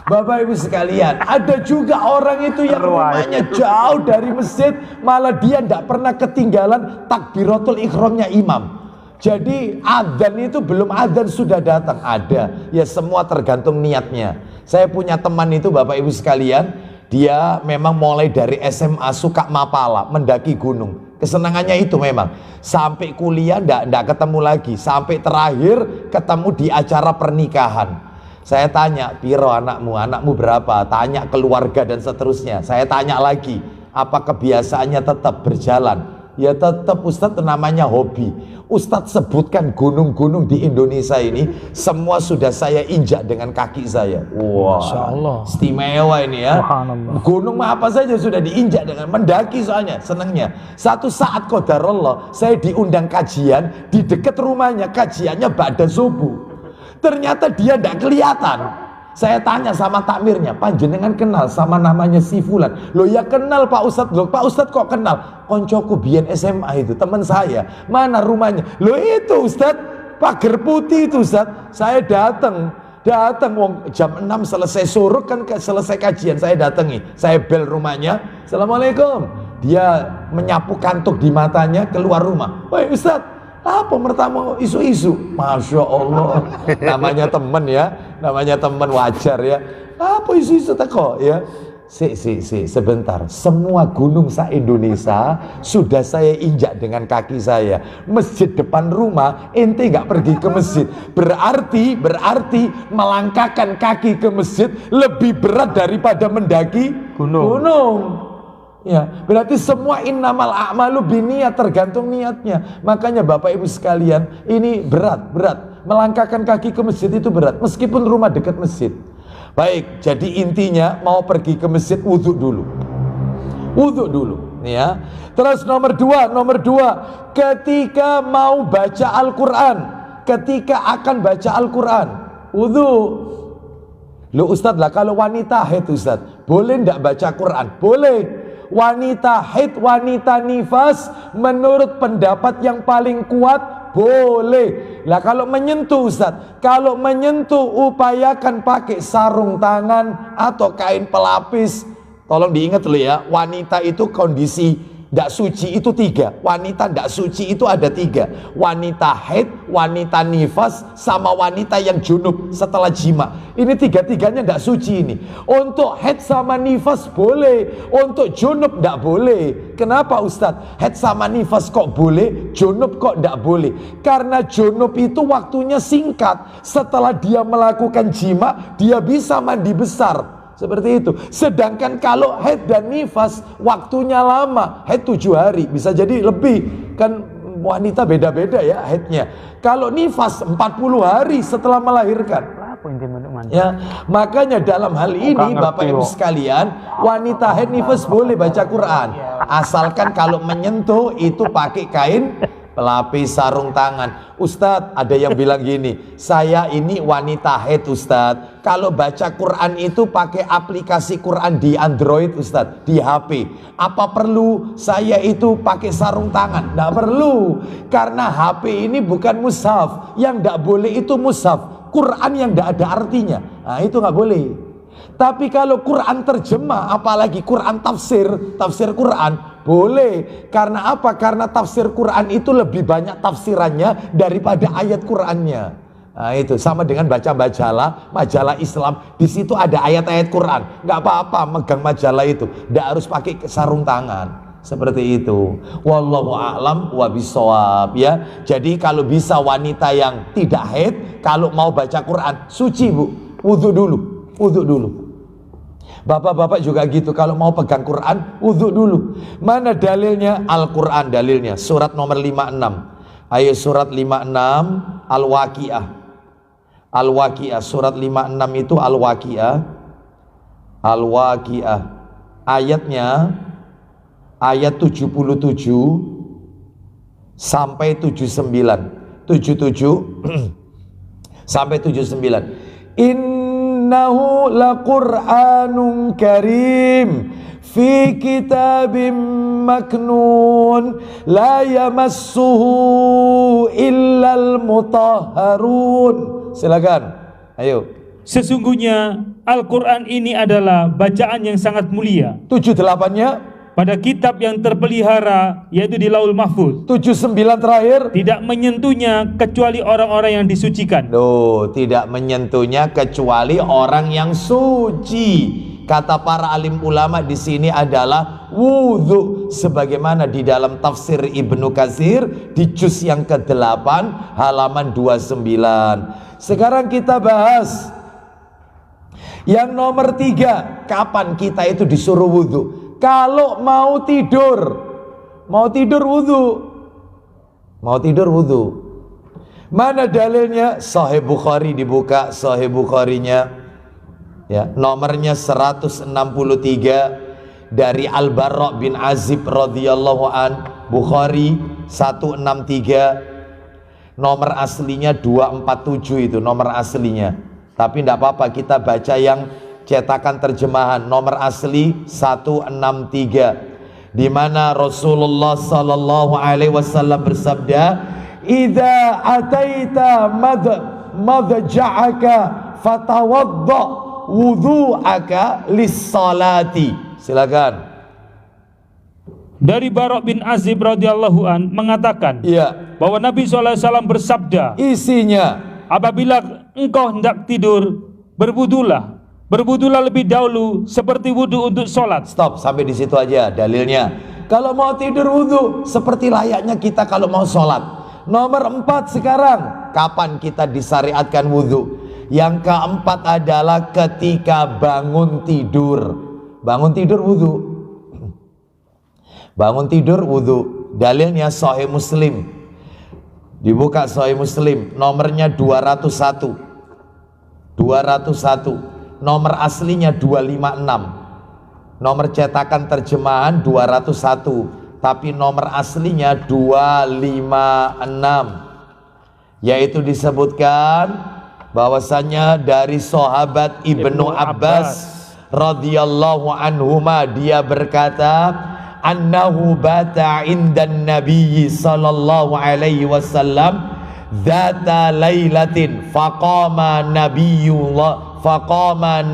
Bapak Ibu sekalian, ada juga orang itu yang rumahnya jauh dari masjid, malah dia tidak pernah ketinggalan takbiratul ihramnya imam. Jadi adzan itu belum adzan sudah datang. Ada, ya semua tergantung niatnya. Saya punya teman itu Bapak Ibu sekalian, dia memang mulai dari SMA suka mapala, mendaki gunung. Kesenangannya itu memang. Sampai kuliah ndak ketemu lagi, sampai terakhir ketemu di acara pernikahan. Saya tanya, piro anakmu berapa? Tanya keluarga dan seterusnya. Saya tanya lagi, apa kebiasaannya tetap berjalan? Ya tetap Ustadz, namanya hobi. Ustadz sebutkan gunung-gunung di Indonesia ini, semua sudah saya injak dengan kaki saya. Wah, Masya Allah. Istimewa ini ya. Gunung apa saja sudah diinjak dengan mendaki soalnya, senangnya. Satu saat qadarullah, saya diundang kajian di dekat rumahnya, kajiannya ba'da subuh. Ternyata dia tidak kelihatan. Saya tanya sama takmirnya, panjenengan kenal sama namanya si Fulan? Loh ya kenal Pak Ustadz. Loh Pak Ustadz kok kenal? Koncoku biyen SMA itu, teman saya. Mana rumahnya? Loh itu Ustadz, pagar putih itu Ustadz. Saya datang wong jam 6 selesai suruk kan, selesai kajian saya datangi. Saya bel rumahnya. Assalamualaikum. Dia menyapu kantuk di matanya, keluar rumah. Woi Ustadz, apa pertama isu-isu? Masya Allah. Namanya teman ya, namanya teman, wajar ya. Apa isu-isu teko ya? Sebentar. Semua gunung se-Indonesia sudah saya injak dengan kaki saya. Masjid depan rumah, ente nggak pergi ke masjid. Berarti melangkahkan kaki ke masjid lebih berat daripada mendaki gunung. Ya, berarti semua innamal a'malu binniyat, tergantung niatnya. Makanya Bapak Ibu sekalian, ini berat. Melangkahkan kaki ke masjid itu berat, meskipun rumah dekat masjid. Baik, jadi intinya mau pergi ke masjid wudhu dulu. Ya. Terus nomor dua, ketika mau baca Al-Quran, ketika akan baca Al-Quran, wudhu. Loh Ustadz lah, kalau wanita haid Ustadz, boleh ndak baca Quran? Boleh. Wanita haid, wanita nifas, menurut pendapat yang paling kuat boleh. Lah kalau menyentuh Ustaz, kalau menyentuh upayakan pakai sarung tangan atau kain pelapis. Tolong diingat dulu ya, wanita itu kondisi tidak suci itu 3. Wanita tidak suci itu ada 3. Wanita haid, wanita nifas, sama wanita yang junub setelah jima. Ini 3-tiganya tidak suci ini. Untuk haid sama nifas boleh, untuk junub tidak boleh. Kenapa Ustadz? Haid sama nifas kok boleh, junub kok tidak boleh? Karena junub itu waktunya singkat. Setelah dia melakukan jima, dia bisa mandi besar. Seperti itu. Sedangkan kalau haid dan nifas waktunya lama, haid 7 hari, bisa jadi lebih. Kan wanita beda-beda ya haidnya. Kalau nifas 40 hari setelah melahirkan. Ya, makanya dalam hal ini Bapak Ibu sekalian, wanita haid nifas boleh baca Quran, asalkan kalau menyentuh itu pakai kain pelapis, sarung tangan. Ustadz, ada yang bilang gini, saya ini wanita haid Ustadz, kalau baca Quran itu pakai aplikasi Quran di Android Ustadz, di HP. Apa perlu saya itu pakai sarung tangan? Tidak perlu, karena HP ini bukan mushaf. Yang tidak boleh itu mushaf, Quran yang tidak ada artinya. Nah itu nggak boleh. Tapi kalau Quran terjemah, apalagi Quran tafsir Quran, boleh. Karena apa? Karena tafsir Quran itu lebih banyak tafsirannya daripada ayat Qurannya. Nah itu sama dengan baca majalah Islam. Di situ ada ayat-ayat Quran. Nggak apa-apa megang majalah itu. Nggak harus pakai sarung tangan. Seperti itu. Wallahu a'lam wa bishawab ya. Jadi kalau bisa wanita yang tidak haid, kalau mau baca Quran, suci Bu, wudhu dulu. Bapak-bapak juga gitu, kalau mau pegang Quran, wudhu dulu. Mana dalilnya? Al-Quran dalilnya, surat nomor 56. Ayo surat 56, Al-Waqi'ah. Al-Waqi'ah, surat 56 itu Al-Waqi'ah. Al-Waqi'ah. Ayatnya, ayat 77 sampai 79. 77 sampai 79. Innahu laqur'anun karim fi kitabim maknun la yamassuhu illal mutahharun. Silakan. Ayo. Sesungguhnya Al-Quran ini adalah bacaan yang sangat mulia 78-nya, pada kitab yang terpelihara, yaitu di Laul Mahfuz. 79 terakhir. Tidak menyentuhnya kecuali orang-orang yang disucikan. Loh, tidak menyentuhnya kecuali orang yang suci. Kata para alim ulama di sini adalah wudhu, sebagaimana di dalam tafsir Ibnu Katsir di juz yang ke-8 halaman 29. Sekarang kita bahas yang nomor 3. Kapan kita itu disuruh wudhu? Kalau mau tidur wudhu. Mau tidur wudhu. Mana dalilnya? Sahih Bukhari, dibuka Sahih Bukharinya, ya, nomornya 163 dari Al-Barra bin Azib radhiyallahu an. Bukhari 163, nomor aslinya 247, itu nomor aslinya. Tapi tidak apa-apa, kita baca yang cetakan terjemahan. Nomor asli 163, di mana Rasulullah sallallahu alaihi wasallam bersabda, "Idza ataita madja'aka fatawadda wudhu'aka lis-salati." Silakan. Dari Barra bin Azib radhiyallahu an mengatakan, Iya. bahwa Nabi SAW bersabda, Isinya, apabila engkau hendak tidur, berwudulah lebih dahulu seperti wudu untuk sholat. stop sampai di situ aja dalilnya. Kalau mau tidur wudhu seperti layaknya kita kalau mau sholat. Nomor 4 sekarang, kapan kita disyariatkan wudhu? Yang keempat adalah ketika bangun tidur. Bangun tidur wudhu. Bangun tidur wudhu. Dalilnya Sahih Muslim. Dibuka Sahih Muslim, nomornya 201. 201. Nomor aslinya 256. Nomor cetakan terjemahan 201, tapi nomor aslinya 256. Yaitu disebutkan bahwasanya dari sahabat Ibnu Abbas radhiyallahu anhuma, dia berkata, annahu bata indan nabiyyi sallallahu alaihi wasallam dzata lailatin faqama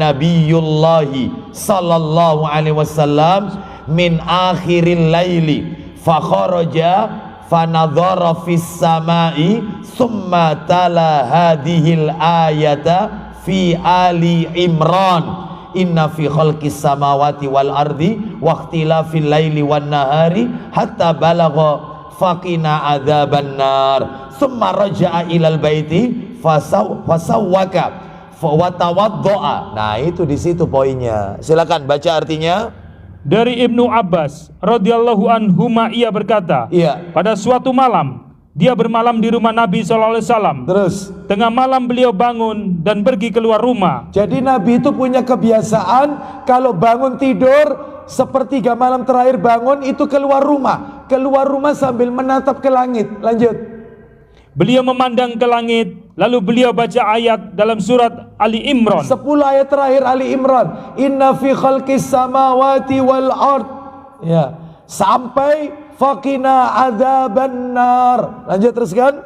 nabiyullahi sallallahu alaihi wasallam min akhiril laili fa kharaja fanadhara fis samai summa tala hadhil ayata fi ali imran inna fi khalqis samawati wal ardi wa ikhtilafil laili wan nahari hatta balagha faqina adzaban nar summa raja'a ilal baiti fasawwaka wa tawaddoa. Nah, itu di situ poinnya. Silakan baca artinya. Dari Ibnu Abbas radhiyallahu anhuma, ia berkata, Iya. pada suatu malam dia bermalam di rumah Nabi SAW. Terus, Tengah malam beliau bangun dan pergi keluar rumah. jadi Nabi itu punya kebiasaan kalau bangun tidur sepertiga malam terakhir bangun itu keluar rumah. Keluar rumah sambil menatap ke langit. Lanjut. Beliau memandang ke langit, lalu beliau baca ayat dalam surat Ali Imran. 10 ayat terakhir Ali Imran. Inna fi khalqis samawati wal ard. Ya, sampai faqina adzaban nar. Lanjut teruskan.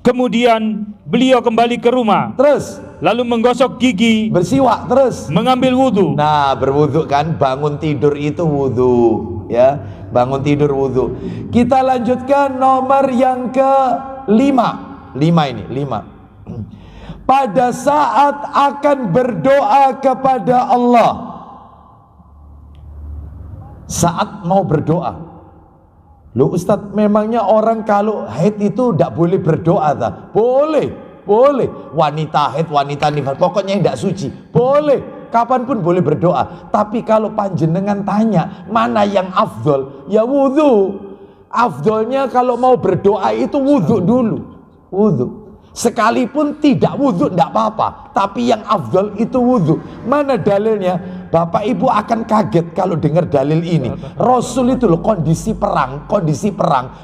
Kemudian beliau kembali ke rumah, Terus lalu menggosok gigi, bersiwak terus. mengambil wudhu. Nah, berwudhu kan, bangun tidur itu wudhu, ya, bangun tidur wudhu. Kita lanjutkan nomor yang ke-5. 5. Pada saat akan berdoa kepada Allah, saat mau berdoa. Loh Ustadz, memangnya orang kalau haid itu tidak boleh berdoa tak? Boleh. Wanita haid, wanita nifas, pokoknya yang tidak suci, boleh. Kapanpun boleh berdoa. Tapi kalau panjenengan tanya mana yang afdol, ya wudhu. Afdolnya kalau mau berdoa itu wudhu dulu. Wudhu. Sekalipun tidak wudhu tidak apa-apa, tapi yang afdol itu wudhu. Mana dalilnya? Bapak Ibu akan kaget kalau dengar dalil ini. Rasul itu loh kondisi perang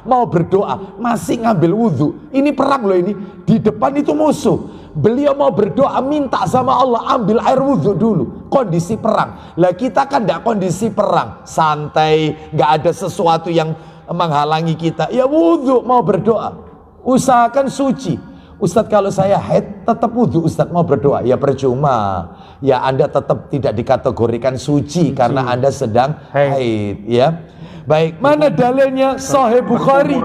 mau berdoa masih ngambil wudhu. Ini perang loh ini. Di depan itu musuh. Beliau mau berdoa minta sama Allah ambil air wudhu dulu. Kondisi perang. Lah kita kan tidak kondisi perang, santai, nggak ada sesuatu yang menghalangi kita. Ya wudhu mau berdoa. Usahakan suci. Ustadz kalau saya haid tetap wudhu, Ustadz mau berdoa, ya percuma. Ya Anda tetap tidak dikategorikan suci karena Anda sedang haid, ya. Baik, mana dalilnya? Sahih Bukhari.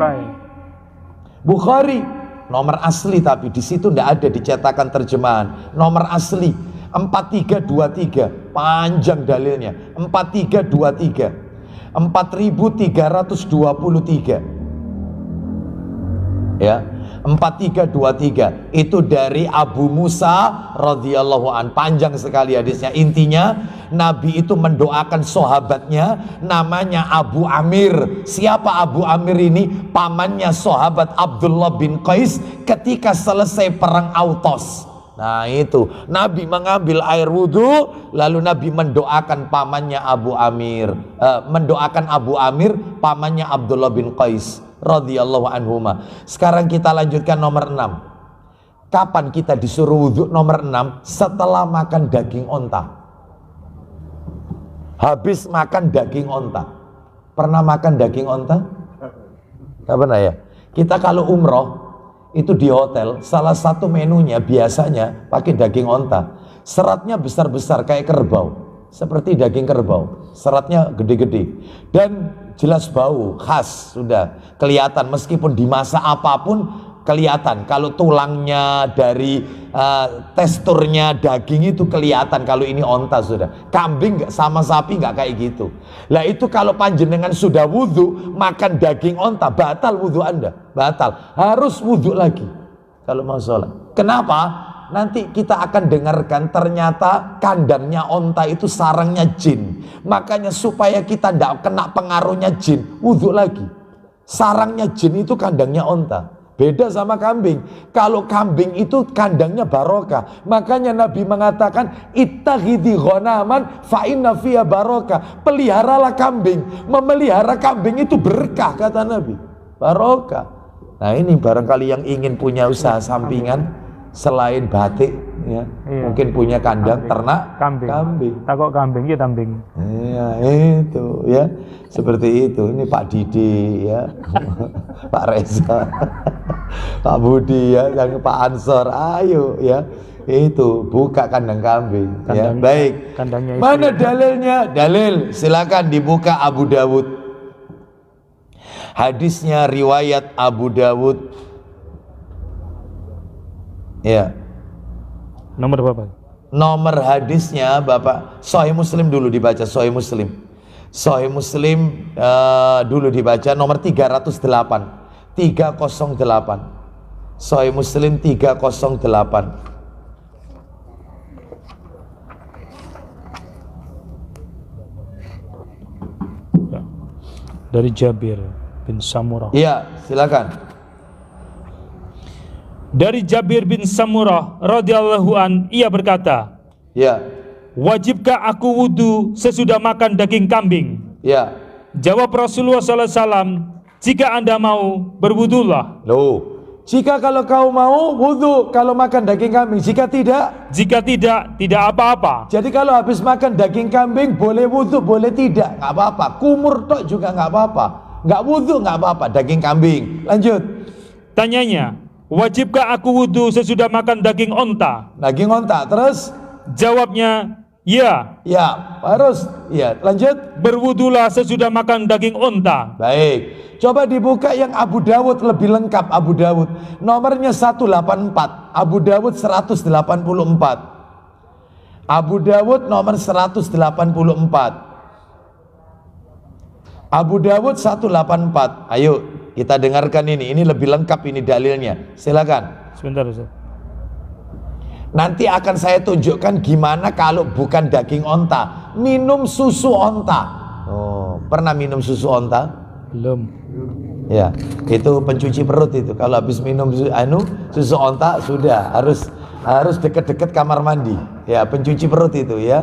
Bukhari nomor asli, tapi di situ tidak ada dicetakan terjemahan. Nomor asli 4323, panjang dalilnya. 4323, 4323. Ya. 4323 itu dari Abu Musa radhiyallahu an, panjang sekali hadisnya. Intinya Nabi itu mendoakan sahabatnya namanya Abu Amir. Siapa Abu Amir ini? Pamannya sahabat Abdullah bin Qais ketika selesai perang Autos. Nah itu Nabi mengambil air wudhu, lalu Nabi mendoakan pamannya Abu Amir, mendoakan Abu Amir pamannya Abdullah bin Qais radhiyallahu anhuma. Sekarang kita lanjutkan nomor 6. Kapan kita disuruh wudhu? Nomor 6, setelah makan daging onta. Habis makan daging onta. Pernah makan daging onta? Gak pernah ya? Kita kalau umroh itu di hotel, salah satu menunya biasanya pakai daging onta. Seratnya besar-besar kayak kerbau, seperti daging kerbau. Seratnya gede-gede dan jelas bau, khas, sudah kelihatan. Meskipun dimasak apapun kelihatan. Kalau tulangnya dari teksturnya daging itu kelihatan kalau ini onta sudah. Kambing sama sapi nggak kayak gitu. Lah itu kalau panjenengan sudah wudhu makan daging onta, batal wudhu Anda, batal. Harus wudhu lagi kalau mau sholat. Kenapa? Nanti kita akan dengarkan ternyata kandangnya onta itu sarangnya jin. Makanya supaya kita tidak kena pengaruhnya jin, wudhu lagi. Sarangnya jin itu kandangnya onta. Beda sama kambing. Kalau kambing itu kandangnya barokah. Makanya Nabi mengatakan ittakhidhi ghanaman fa inna fiha barokah. Peliharalah kambing. Memelihara kambing itu berkah kata Nabi. Barokah. Nah ini barangkali yang ingin punya usaha sampingan selain batik, ya, iya, mungkin punya kandang ternak kambing. Takut kambing ya kambing. Iya itu, ya seperti itu. Ini Pak Didi, ya, Pak Reza, Pak Budi, ya, yang Pak Ansor. Ayo, ya, itu buka kandang kambing. Ya, baik. Mana dalilnya? Dalil, silakan dibuka Abu Dawud. Hadisnya riwayat Abu Dawud. Ya. Nomor berapa? Nomor hadisnya Bapak, Sahih Muslim dulu dibaca, Sahih Muslim. Sahih Muslim dulu dibaca nomor 308. 308. Sahih Muslim 308. Dari Jabir bin Samurah. Iya, silakan. Dari Jabir bin Samurah radhiyallahu an, ia berkata, ya, wajibkah aku wudhu sesudah makan daging kambing? Ya. Jawab Rasulullah SAW, jika Anda mau, berwudhulah. Loh, jika kalau kau mau wudhu kalau makan daging kambing, jika tidak, tidak apa-apa. Jadi kalau habis makan daging kambing boleh wudhu, boleh tidak, nggak apa-apa. Kumur tok juga nggak apa-apa. Nggak wudhu nggak apa-apa, daging kambing. Lanjut. Tanyanya, wajibkah aku wudhu sesudah makan daging onta? Daging onta, terus? Jawabnya, ya. Ya, harus. Ya, lanjut. Berwudhulah sesudah makan daging onta. Baik. Coba dibuka yang Abu Dawud lebih lengkap. Abu Dawud nomornya 184. Abu Dawud 184. Abu Dawud nomor 184. Abu Dawud 184. Ayo kita dengarkan ini lebih lengkap ini dalilnya. Silakan. Sebentar Ustaz. Nanti akan saya tunjukkan gimana kalau bukan daging onta, minum susu onta. Oh, pernah minum susu onta? Belum. Ya, itu pencuci perut itu. Kalau habis minum susu onta sudah harus deket-deket kamar mandi. Ya, pencuci perut itu ya.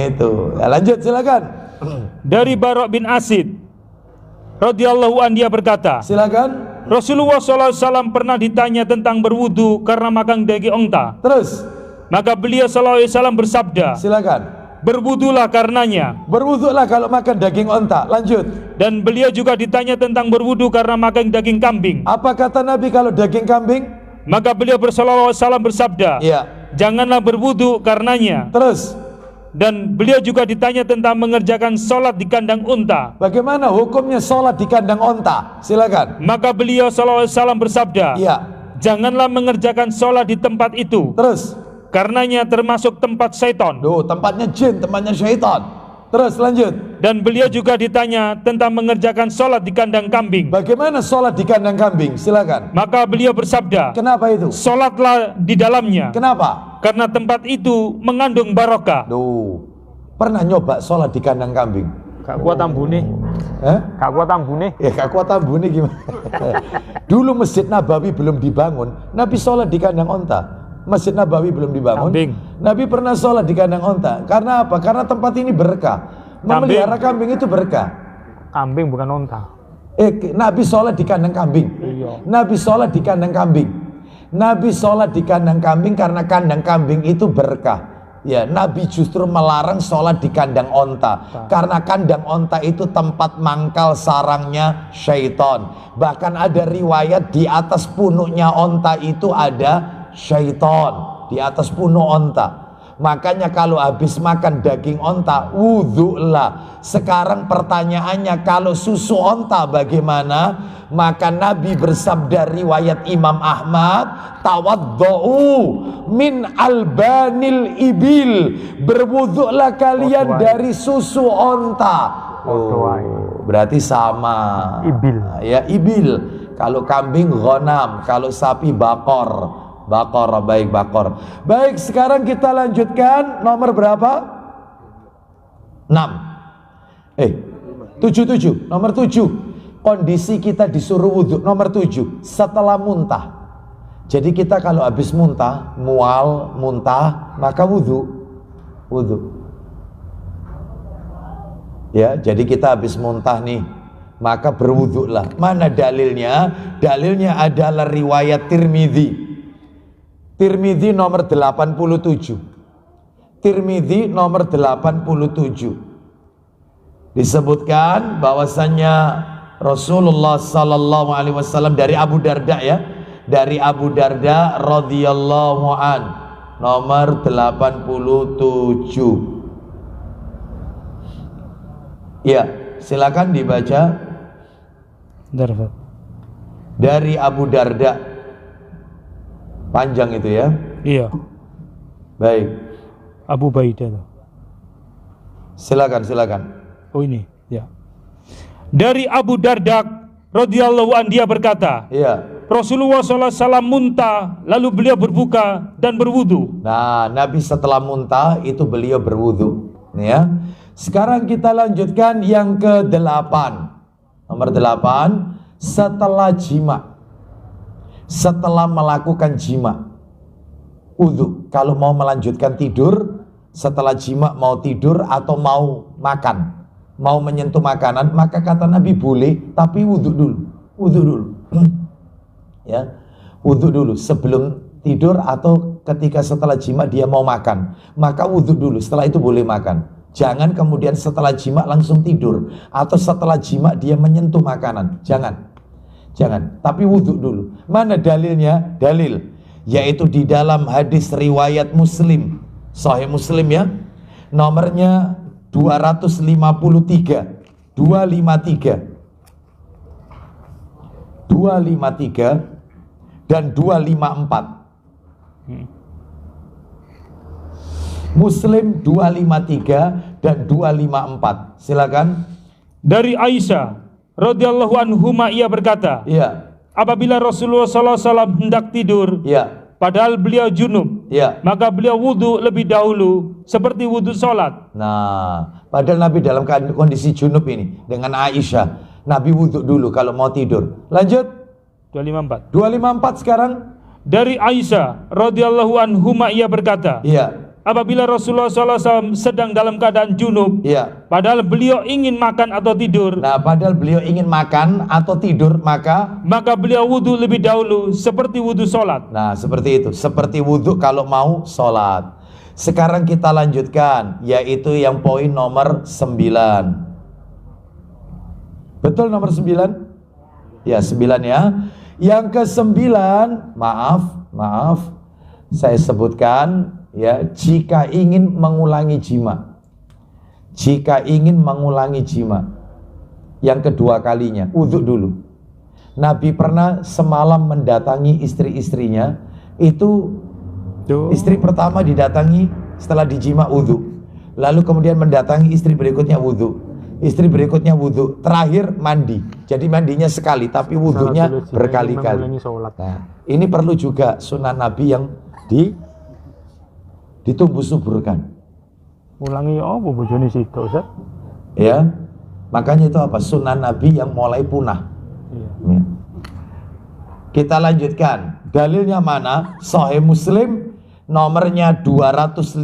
Itu. Ya, lanjut silakan. Dari Barok bin Asid radhiyallahu an, dia berkata, Silakan. Rasulullah SAW pernah ditanya tentang berwudu karena makan daging onta. Terus. Maka beliau SAW bersabda, Silakan. berwudulah karenanya. Berwuduklah kalau makan daging onta. Lanjut. Dan beliau juga ditanya tentang berwudu karena makan daging kambing. Apa kata Nabi kalau daging kambing? Maka beliau SAW bersabda, Iya. janganlah berwudu karenanya. Terus. Dan beliau juga ditanya tentang mengerjakan sholat di kandang unta. Bagaimana hukumnya sholat di kandang onta? Silakan. Maka beliau SAW bersabda, Iya. janganlah mengerjakan sholat di tempat itu, Terus. karenanya termasuk tempat syaitan. Duh, tempatnya jin, tempatnya syaitan. Terus lanjut. Dan beliau juga ditanya tentang mengerjakan sholat di kandang kambing. Bagaimana sholat di kandang kambing? Silakan. Maka beliau bersabda, Kenapa itu? sholatlah di dalamnya, Kenapa? karena tempat itu mengandung barokah. Duh, pernah nyoba sholat di kandang kambing? Gak kuat ambune. Gak kuat ambune? Ya gak kuat ambune gimana? Dulu Masjid Nabawi belum dibangun, Nabi sholat di kandang onta. Masjid Nabawi belum dibangun, Kambing. Nabi pernah sholat di kandang onta. Karena apa? Karena tempat ini berkah. Memelihara kambing itu berkah. Kambing bukan onta. Nabi sholat di kandang kambing. Iya. Nabi sholat di kandang kambing. Nabi sholat di kandang kambing karena kandang kambing itu berkah. Ya, Nabi justru melarang sholat di kandang onta. Karena kandang onta itu tempat mangkal sarangnya syaitan. Bahkan ada riwayat di atas punuknya onta itu ada syaitan. Di atas punuk onta. Makanya kalau habis makan daging onta, wudhulah. Sekarang pertanyaannya, kalau susu onta bagaimana? Maka Nabi bersabda, riwayat Imam Ahmad, tawaddu'u min albanil ibil. Berwudhulah kalian dari susu onta. Berarti sama. Ibil. Ya, ibil. Kalau kambing ghanam, kalau sapi bakor. Bakor, baik bakor. Baik, sekarang kita lanjutkan nomor berapa? 6. 7. Nomor 7. Kondisi kita disuruh wudhu. Nomor 7. Setelah muntah. Jadi kita kalau habis muntah, mual, muntah, maka wudhu. Wudhu. Ya, jadi kita habis muntah nih, maka berwudhulah. Mana dalilnya? Dalilnya adalah riwayat Tirmidzi. Tirmidzi nomor 87. Tirmidzi nomor 87. Disebutkan bahwasannya Rasulullah sallallahu alaihi wasallam dari Abu Darda, ya. Dari Abu Darda radhiyallahu an, nomor 87. Ya, silakan dibaca. Dari Abu Darda. Panjang itu ya? Iya. Baik. Abu Baidah. Silakan. Oh ini, ya. Dari Abu Darda radhiyallahu an, dia berkata, Iya. Rasulullah SAW muntah, lalu beliau berbuka dan berwudu. Nah, Nabi setelah muntah itu beliau berwudu. Ya. Sekarang kita lanjutkan yang ke-8. Nomor 8, setelah jima. Setelah melakukan jima, wudu. Kalau mau melanjutkan tidur, setelah jima mau tidur atau mau makan, mau menyentuh makanan, maka kata Nabi boleh, tapi wudu dulu. Wudu dulu. Ya, wudu dulu sebelum tidur atau ketika setelah jima dia mau makan, maka wudu dulu. Setelah itu boleh makan. Jangan kemudian setelah jima langsung tidur, atau setelah jima dia menyentuh makanan. Jangan, tapi wudhu dulu. Mana dalilnya? Dalil, yaitu di dalam hadis riwayat Muslim, Sahih Muslim ya, nomornya 253 dan 254. Muslim 253 dan 254. Silakan. Dari Aisyah radhiyallahu anhuma, ia berkata, Iya. apabila Rasulullah SAW hendak tidur, Iya. padahal beliau junub, Iya. maka beliau wudhu lebih dahulu seperti wudhu sholat. Nah, padahal Nabi dalam kondisi junub ini dengan Aisyah, Nabi wudhu dulu kalau mau tidur. Lanjut. 254. 254 sekarang. Dari Aisyah radhiyallahu anhuma, ia berkata, Iya. apabila Rasulullah SAW sedang dalam keadaan junub, Iya. padahal beliau ingin makan atau tidur, Nah, padahal beliau ingin makan atau tidur, maka beliau wudhu lebih dahulu seperti wudhu sholat. nah seperti itu, seperti wudhu kalau mau sholat. Sekarang kita lanjutkan, yaitu yang poin nomor 9. Betul nomor 9? Ya 9 ya. Yang ke-9, maaf, saya sebutkan ya, jika ingin mengulangi jima. Jika ingin mengulangi jima. Yang kedua kalinya, wudhu dulu. Nabi pernah semalam mendatangi istri-istrinya, itu istri pertama didatangi setelah dijima wudhu, lalu kemudian mendatangi istri berikutnya wudhu, istri berikutnya wudhu, terakhir mandi. Jadi mandinya sekali tapi wudhunya berkali-kali. Nah, ini perlu juga sunnah Nabi yang ditumbuh suburkan. Ulangi apa bojone situ, Ustaz? Ya, makanya itu apa? Sunnah Nabi yang mulai punah. Ya. Kita lanjutkan. Dalilnya mana? Sahih Muslim nomornya 257.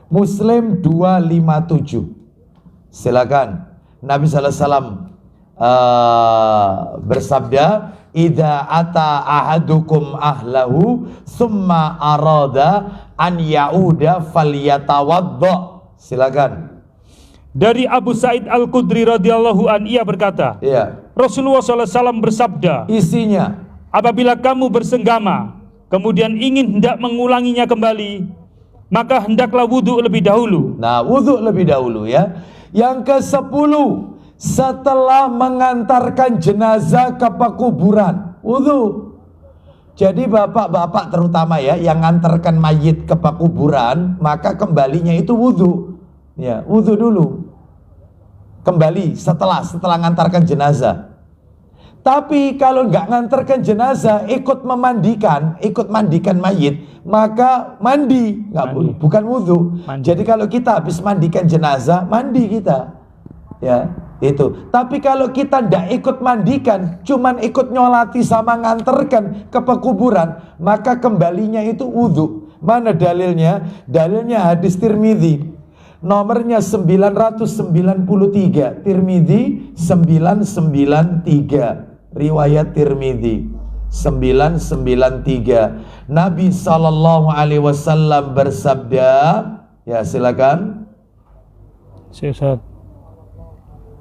Muslim 257. Silakan. Nabi sallallahu alaihi wasallam bersabda, "Idza ata ahadukum ahlahu summa arada an yauda falyatawadda." Silakan. Dari Abu Sa'id Al-Khudri radhiyallahu an, ia berkata, Iya. Rasulullah SAW bersabda, Isinya, apabila kamu bersenggama, kemudian ingin hendak mengulanginya kembali, maka hendaklah wudhu lebih dahulu. nah wudhu lebih dahulu ya. Yang ke-10, setelah mengantarkan jenazah ke pekuburan, wudhu. Jadi bapak-bapak terutama ya, yang ngantarkan mayit ke pekuburan, maka kembalinya itu wudhu. Ya, wudhu dulu. Kembali setelah ngantarkan jenazah. Tapi kalau nggak ngantarkan jenazah, ikut mandikan mayit, maka mandi, bukan wudhu. Jadi kalau kita habis mandikan jenazah, mandi kita, ya itu. Tapi kalau kita nggak ikut mandikan, cuman ikut nyolati sama ngantarkan ke pekuburan, maka kembalinya itu wudhu. Mana dalilnya? Dalilnya hadis Tirmidzi. Nomornya 993, Tirmidzi 993, riwayat Tirmidzi 993. Nabi sallallahu alaihi wasallam bersabda, ya silakan. Ustaz.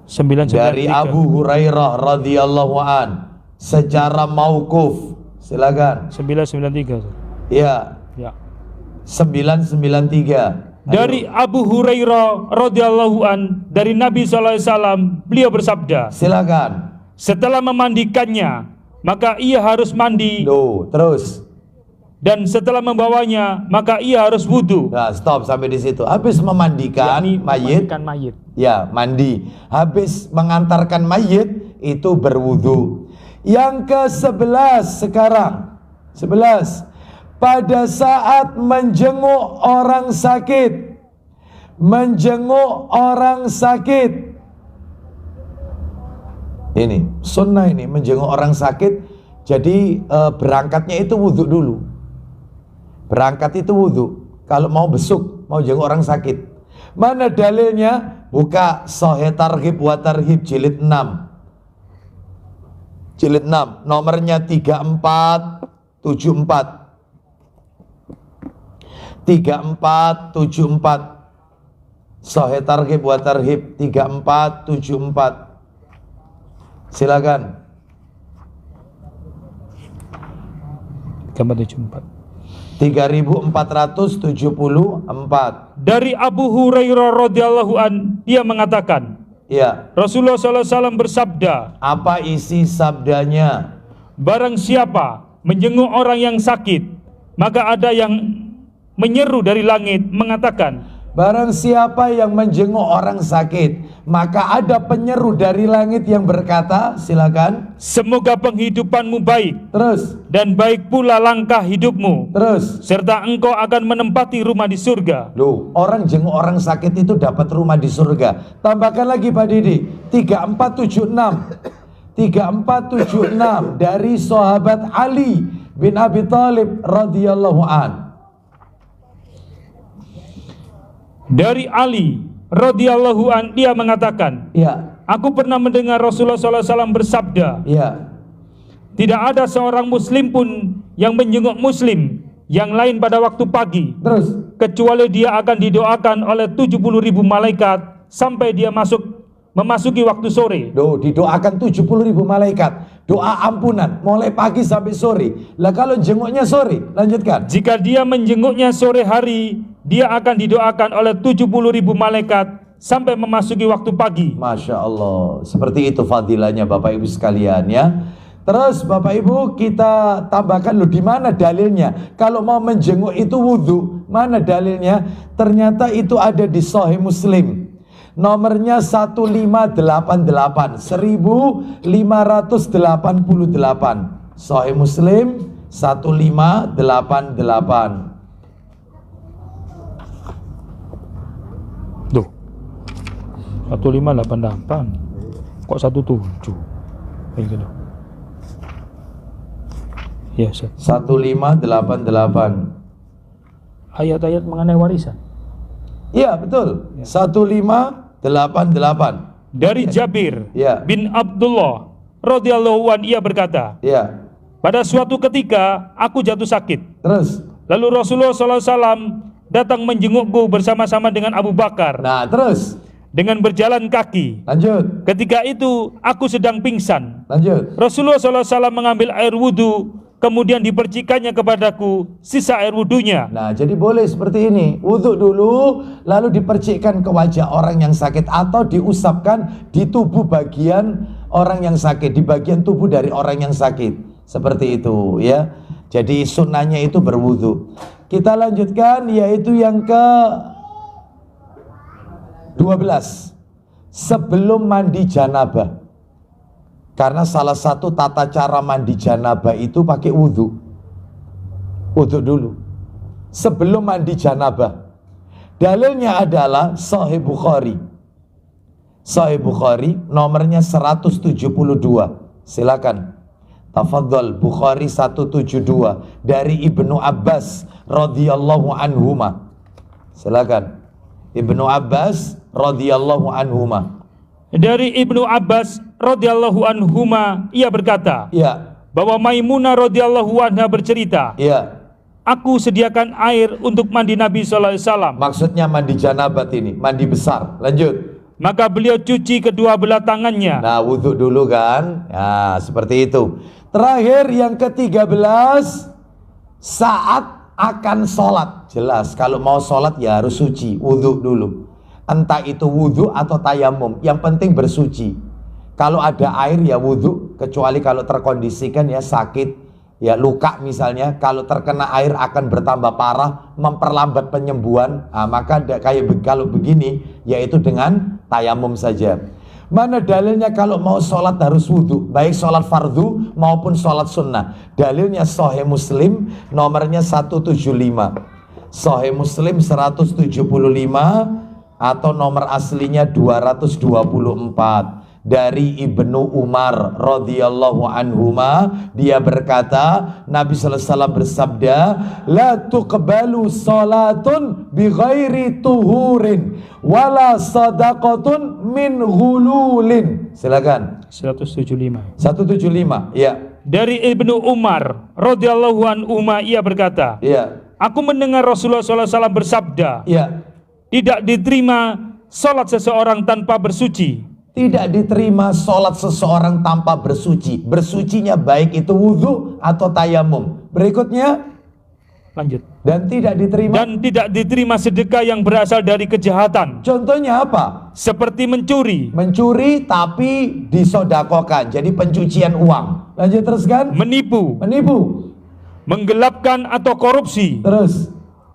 993. Dari Abu Hurairah radhiyallahu an secara mauquf. Silakan. 993. Ya. Ya. 993. Dari Abu Hurairah radhiyallahu an, dari Nabi SAW, beliau bersabda, Silakan. setelah memandikannya, maka ia harus mandi, Terus. dan setelah membawanya, maka ia harus wudhu. Nah, stop sampai di situ. Habis memandikan mayit, ya mandi. Habis mengantarkan mayit, itu berwudhu. Yang ke-11 sekarang, 11. Pada saat menjenguk orang sakit, ini sunnah, ini menjenguk orang sakit. Jadi berangkatnya itu wudhu dulu. Berangkat itu wudhu. Kalau mau besuk, mau jenguk orang sakit. Mana dalilnya? Buka Sahih Targhib wa Tarhib jilid 6. Jilid 6, nomornya 3474. 3474. Sahih Targhib wa Tarhib 3474. Silakan. 3474. Dari Abu Hurairah radhiyallahu an, dia mengatakan, Ya. Rasulullah SAW bersabda, Apa isi sabdanya? barang siapa menjenguk orang yang sakit, maka ada yang menyeru dari langit mengatakan, Barang siapa yang menjenguk orang sakit, maka ada penyeru dari langit yang berkata, silakan. semoga penghidupanmu baik, Terus, dan baik pula langkah hidupmu, terus. serta engkau akan menempati rumah di surga. Loh, orang jenguk orang sakit itu dapat rumah di surga. Tambahkan lagi Pak Didi, 3476. 3476 dari sahabat Ali bin Abi Thalib radhiyallahu an. Dari Ali radhiyallahu an, dia mengatakan, Ya, aku pernah mendengar Rasulullah SAW bersabda, ya. tidak ada seorang muslim pun yang menjenguk muslim yang lain pada waktu pagi, Terus, kecuali dia akan didoakan oleh 70.000 malaikat sampai dia memasuki waktu sore. didoakan 70.000 malaikat. Doa ampunan mulai pagi sampai sore. Lah kalau jenguknya sore, lanjutkan. Jika dia menjenguknya sore hari, dia akan didoakan oleh 70.000 malaikat sampai memasuki waktu pagi. Masya Allah, seperti itu fadilahnya Bapak Ibu sekalian ya. Terus Bapak Ibu kita tambahkan loh, di mana dalilnya? Kalau mau menjenguk itu wudhu, mana dalilnya? Ternyata itu ada di Sahih Muslim. Nomornya 1588, 1588. Sahih Muslim 1588. Duh, 1588 kok 17 kayak gitu. Ya, Ustaz. 1588. Ayat-ayat mengenai warisan. Iya betul, 1588. Dari Jabir Ya. bin Abdullah radhiyallahu an, ia berkata, Iya. pada suatu ketika aku jatuh sakit. Terus, Lalu Rasulullah SAW datang menjengukku bersama-sama dengan Abu Bakar nah terus, dengan berjalan kaki. lanjut, Ketika itu aku sedang pingsan. lanjut. Rasulullah SAW mengambil air wudhu, kemudian dipercikannya kepadaku sisa air wudhunya. Nah jadi boleh seperti ini, wudhu dulu, lalu dipercikkan ke wajah orang yang sakit atau diusapkan di tubuh bagian orang yang sakit, di bagian tubuh dari orang yang sakit. Seperti itu ya. Jadi sunnahnya itu berwudhu. Kita lanjutkan yaitu yang ke 12. Sebelum mandi janabah. Karena salah satu tata cara mandi janabah itu pakai wudhu. Wudhu dulu sebelum mandi janabah. Dalilnya adalah Sahih Bukhari. Sahih Bukhari nomornya 172. Silakan. Tafadhol, Bukhari 172 dari Ibnu Abbas radhiyallahu anhuma. Silakan. Ibnu Abbas radhiyallahu anhuma. Dari Ibnu Abbas radhiyallahu anhuma, ia berkata, Ya, bahwa Maimunah radhiyallahu anha bercerita, ya. aku sediakan air untuk mandi Nabi SAW. Maksudnya mandi janabat ini, mandi besar. Lanjut. Maka beliau cuci kedua belah tangannya. Nah, wudhu dulu kan. Ya, seperti itu. Terakhir yang ke-13, saat akan sholat. Jelas, kalau mau sholat ya harus suci, wudhu dulu. Entah itu wudhu atau tayamum, yang penting bersuci. Kalau ada air ya wudhu, kecuali kalau terkondisikan ya sakit, ya luka misalnya. Kalau terkena air akan bertambah parah, memperlambat penyembuhan. Nah, maka kalau begini, yaitu dengan tayamum saja. Mana dalilnya kalau mau sholat harus wudhu, baik sholat fardu maupun sholat sunnah? Dalilnya Sahih Muslim nomornya 175. Sahih Muslim 175 atau nomor aslinya 224. Dari Ibnu Umar radhiyallahu anhuma, dia berkata, Nabi sallallahu alaihi wasallam bersabda, la tuqbalu salatun bi ghairi tuhurin wala sadaqatun min ghululin. Silakan. 175. 175. Ya. Dari Ibnu Umar radhiyallahu anhuma, ia berkata, Ya. aku mendengar Rasulullah SAW bersabda, Ya. tidak diterima salat seseorang tanpa bersuci. Tidak diterima sholat seseorang tanpa bersuci. Bersucinya baik itu wudhu atau tayamum. Berikutnya, Lanjut. dan tidak diterima. Dan tidak diterima sedekah yang berasal dari kejahatan. Contohnya apa? Seperti mencuri, Mencuri tapi disodakokan. Jadi pencucian uang. Lanjut teruskan. menipu, Menipu. menggelapkan atau korupsi, Terus.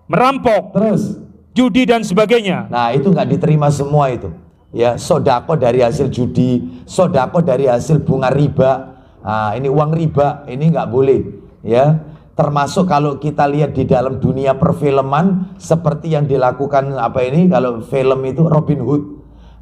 merampok, Terus. judi dan sebagainya. Nah itu nggak diterima semua itu. Ya, sodako dari hasil judi, sodako dari hasil bunga riba. Nah, ini uang riba, ini nggak boleh. Ya, termasuk kalau kita lihat di dalam dunia perfilman seperti yang dilakukan kalau film itu Robin Hood.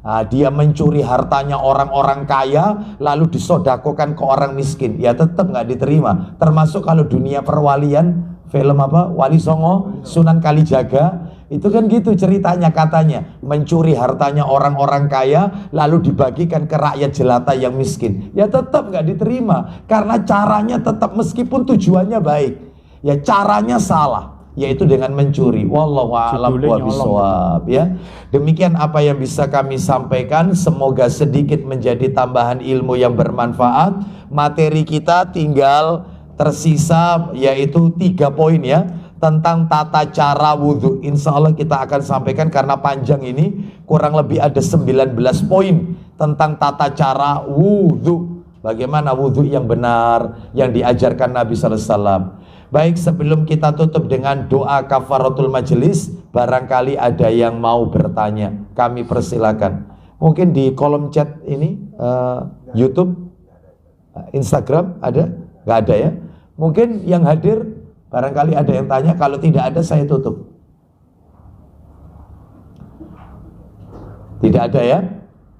Nah, dia mencuri hartanya orang-orang kaya lalu disodakokan ke orang miskin. Ya tetap nggak diterima. Termasuk kalau dunia perwalian, film Wali Songo, Sunan Kalijaga. Itu kan gitu ceritanya, katanya mencuri hartanya orang-orang kaya lalu dibagikan ke rakyat jelata yang miskin. Ya tetap nggak diterima karena caranya tetap, meskipun tujuannya baik, ya caranya salah, yaitu dengan mencuri. Wallahu a'lam bishawab, ya. Demikian apa yang bisa kami sampaikan, semoga sedikit menjadi tambahan ilmu yang bermanfaat. Materi kita tinggal tersisa yaitu 3 poin ya, tentang tata cara wudhu. Insya Allah kita akan sampaikan karena panjang ini, kurang lebih ada 19 poin tentang tata cara wudhu, bagaimana wudhu yang benar yang diajarkan Nabi SAW. Baik, sebelum kita tutup dengan doa kafaratul majelis, barangkali ada yang mau bertanya, kami persilakan. Mungkin di kolom chat ini, YouTube, Instagram ada? Nggak ada ya? Mungkin yang hadir barangkali ada yang tanya, kalau tidak ada saya tutup. Tidak ada ya?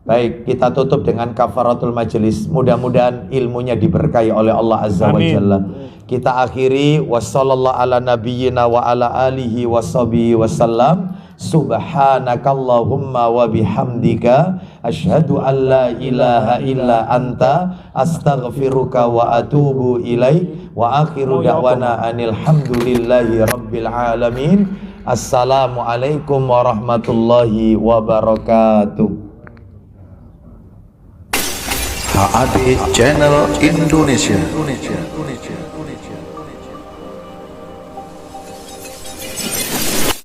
Baik, kita tutup dengan kafaratul majelis. Mudah-mudahan ilmunya diberkahi oleh Allah Azza wa Jalla. Kita akhiri, wassallallahu ala nabiyyina wa ala alihi washabihi wasallam. Subhanakallahumma wa bihamdika asyhadu an la ilaha illa anta astaghfiruka wa atubu ilaik. Wa akhiru da'wana anil hamdulillahi rabbil alamin. Assalamualaikum warahmatullahi wabarakatuh. HAD Channel Indonesia.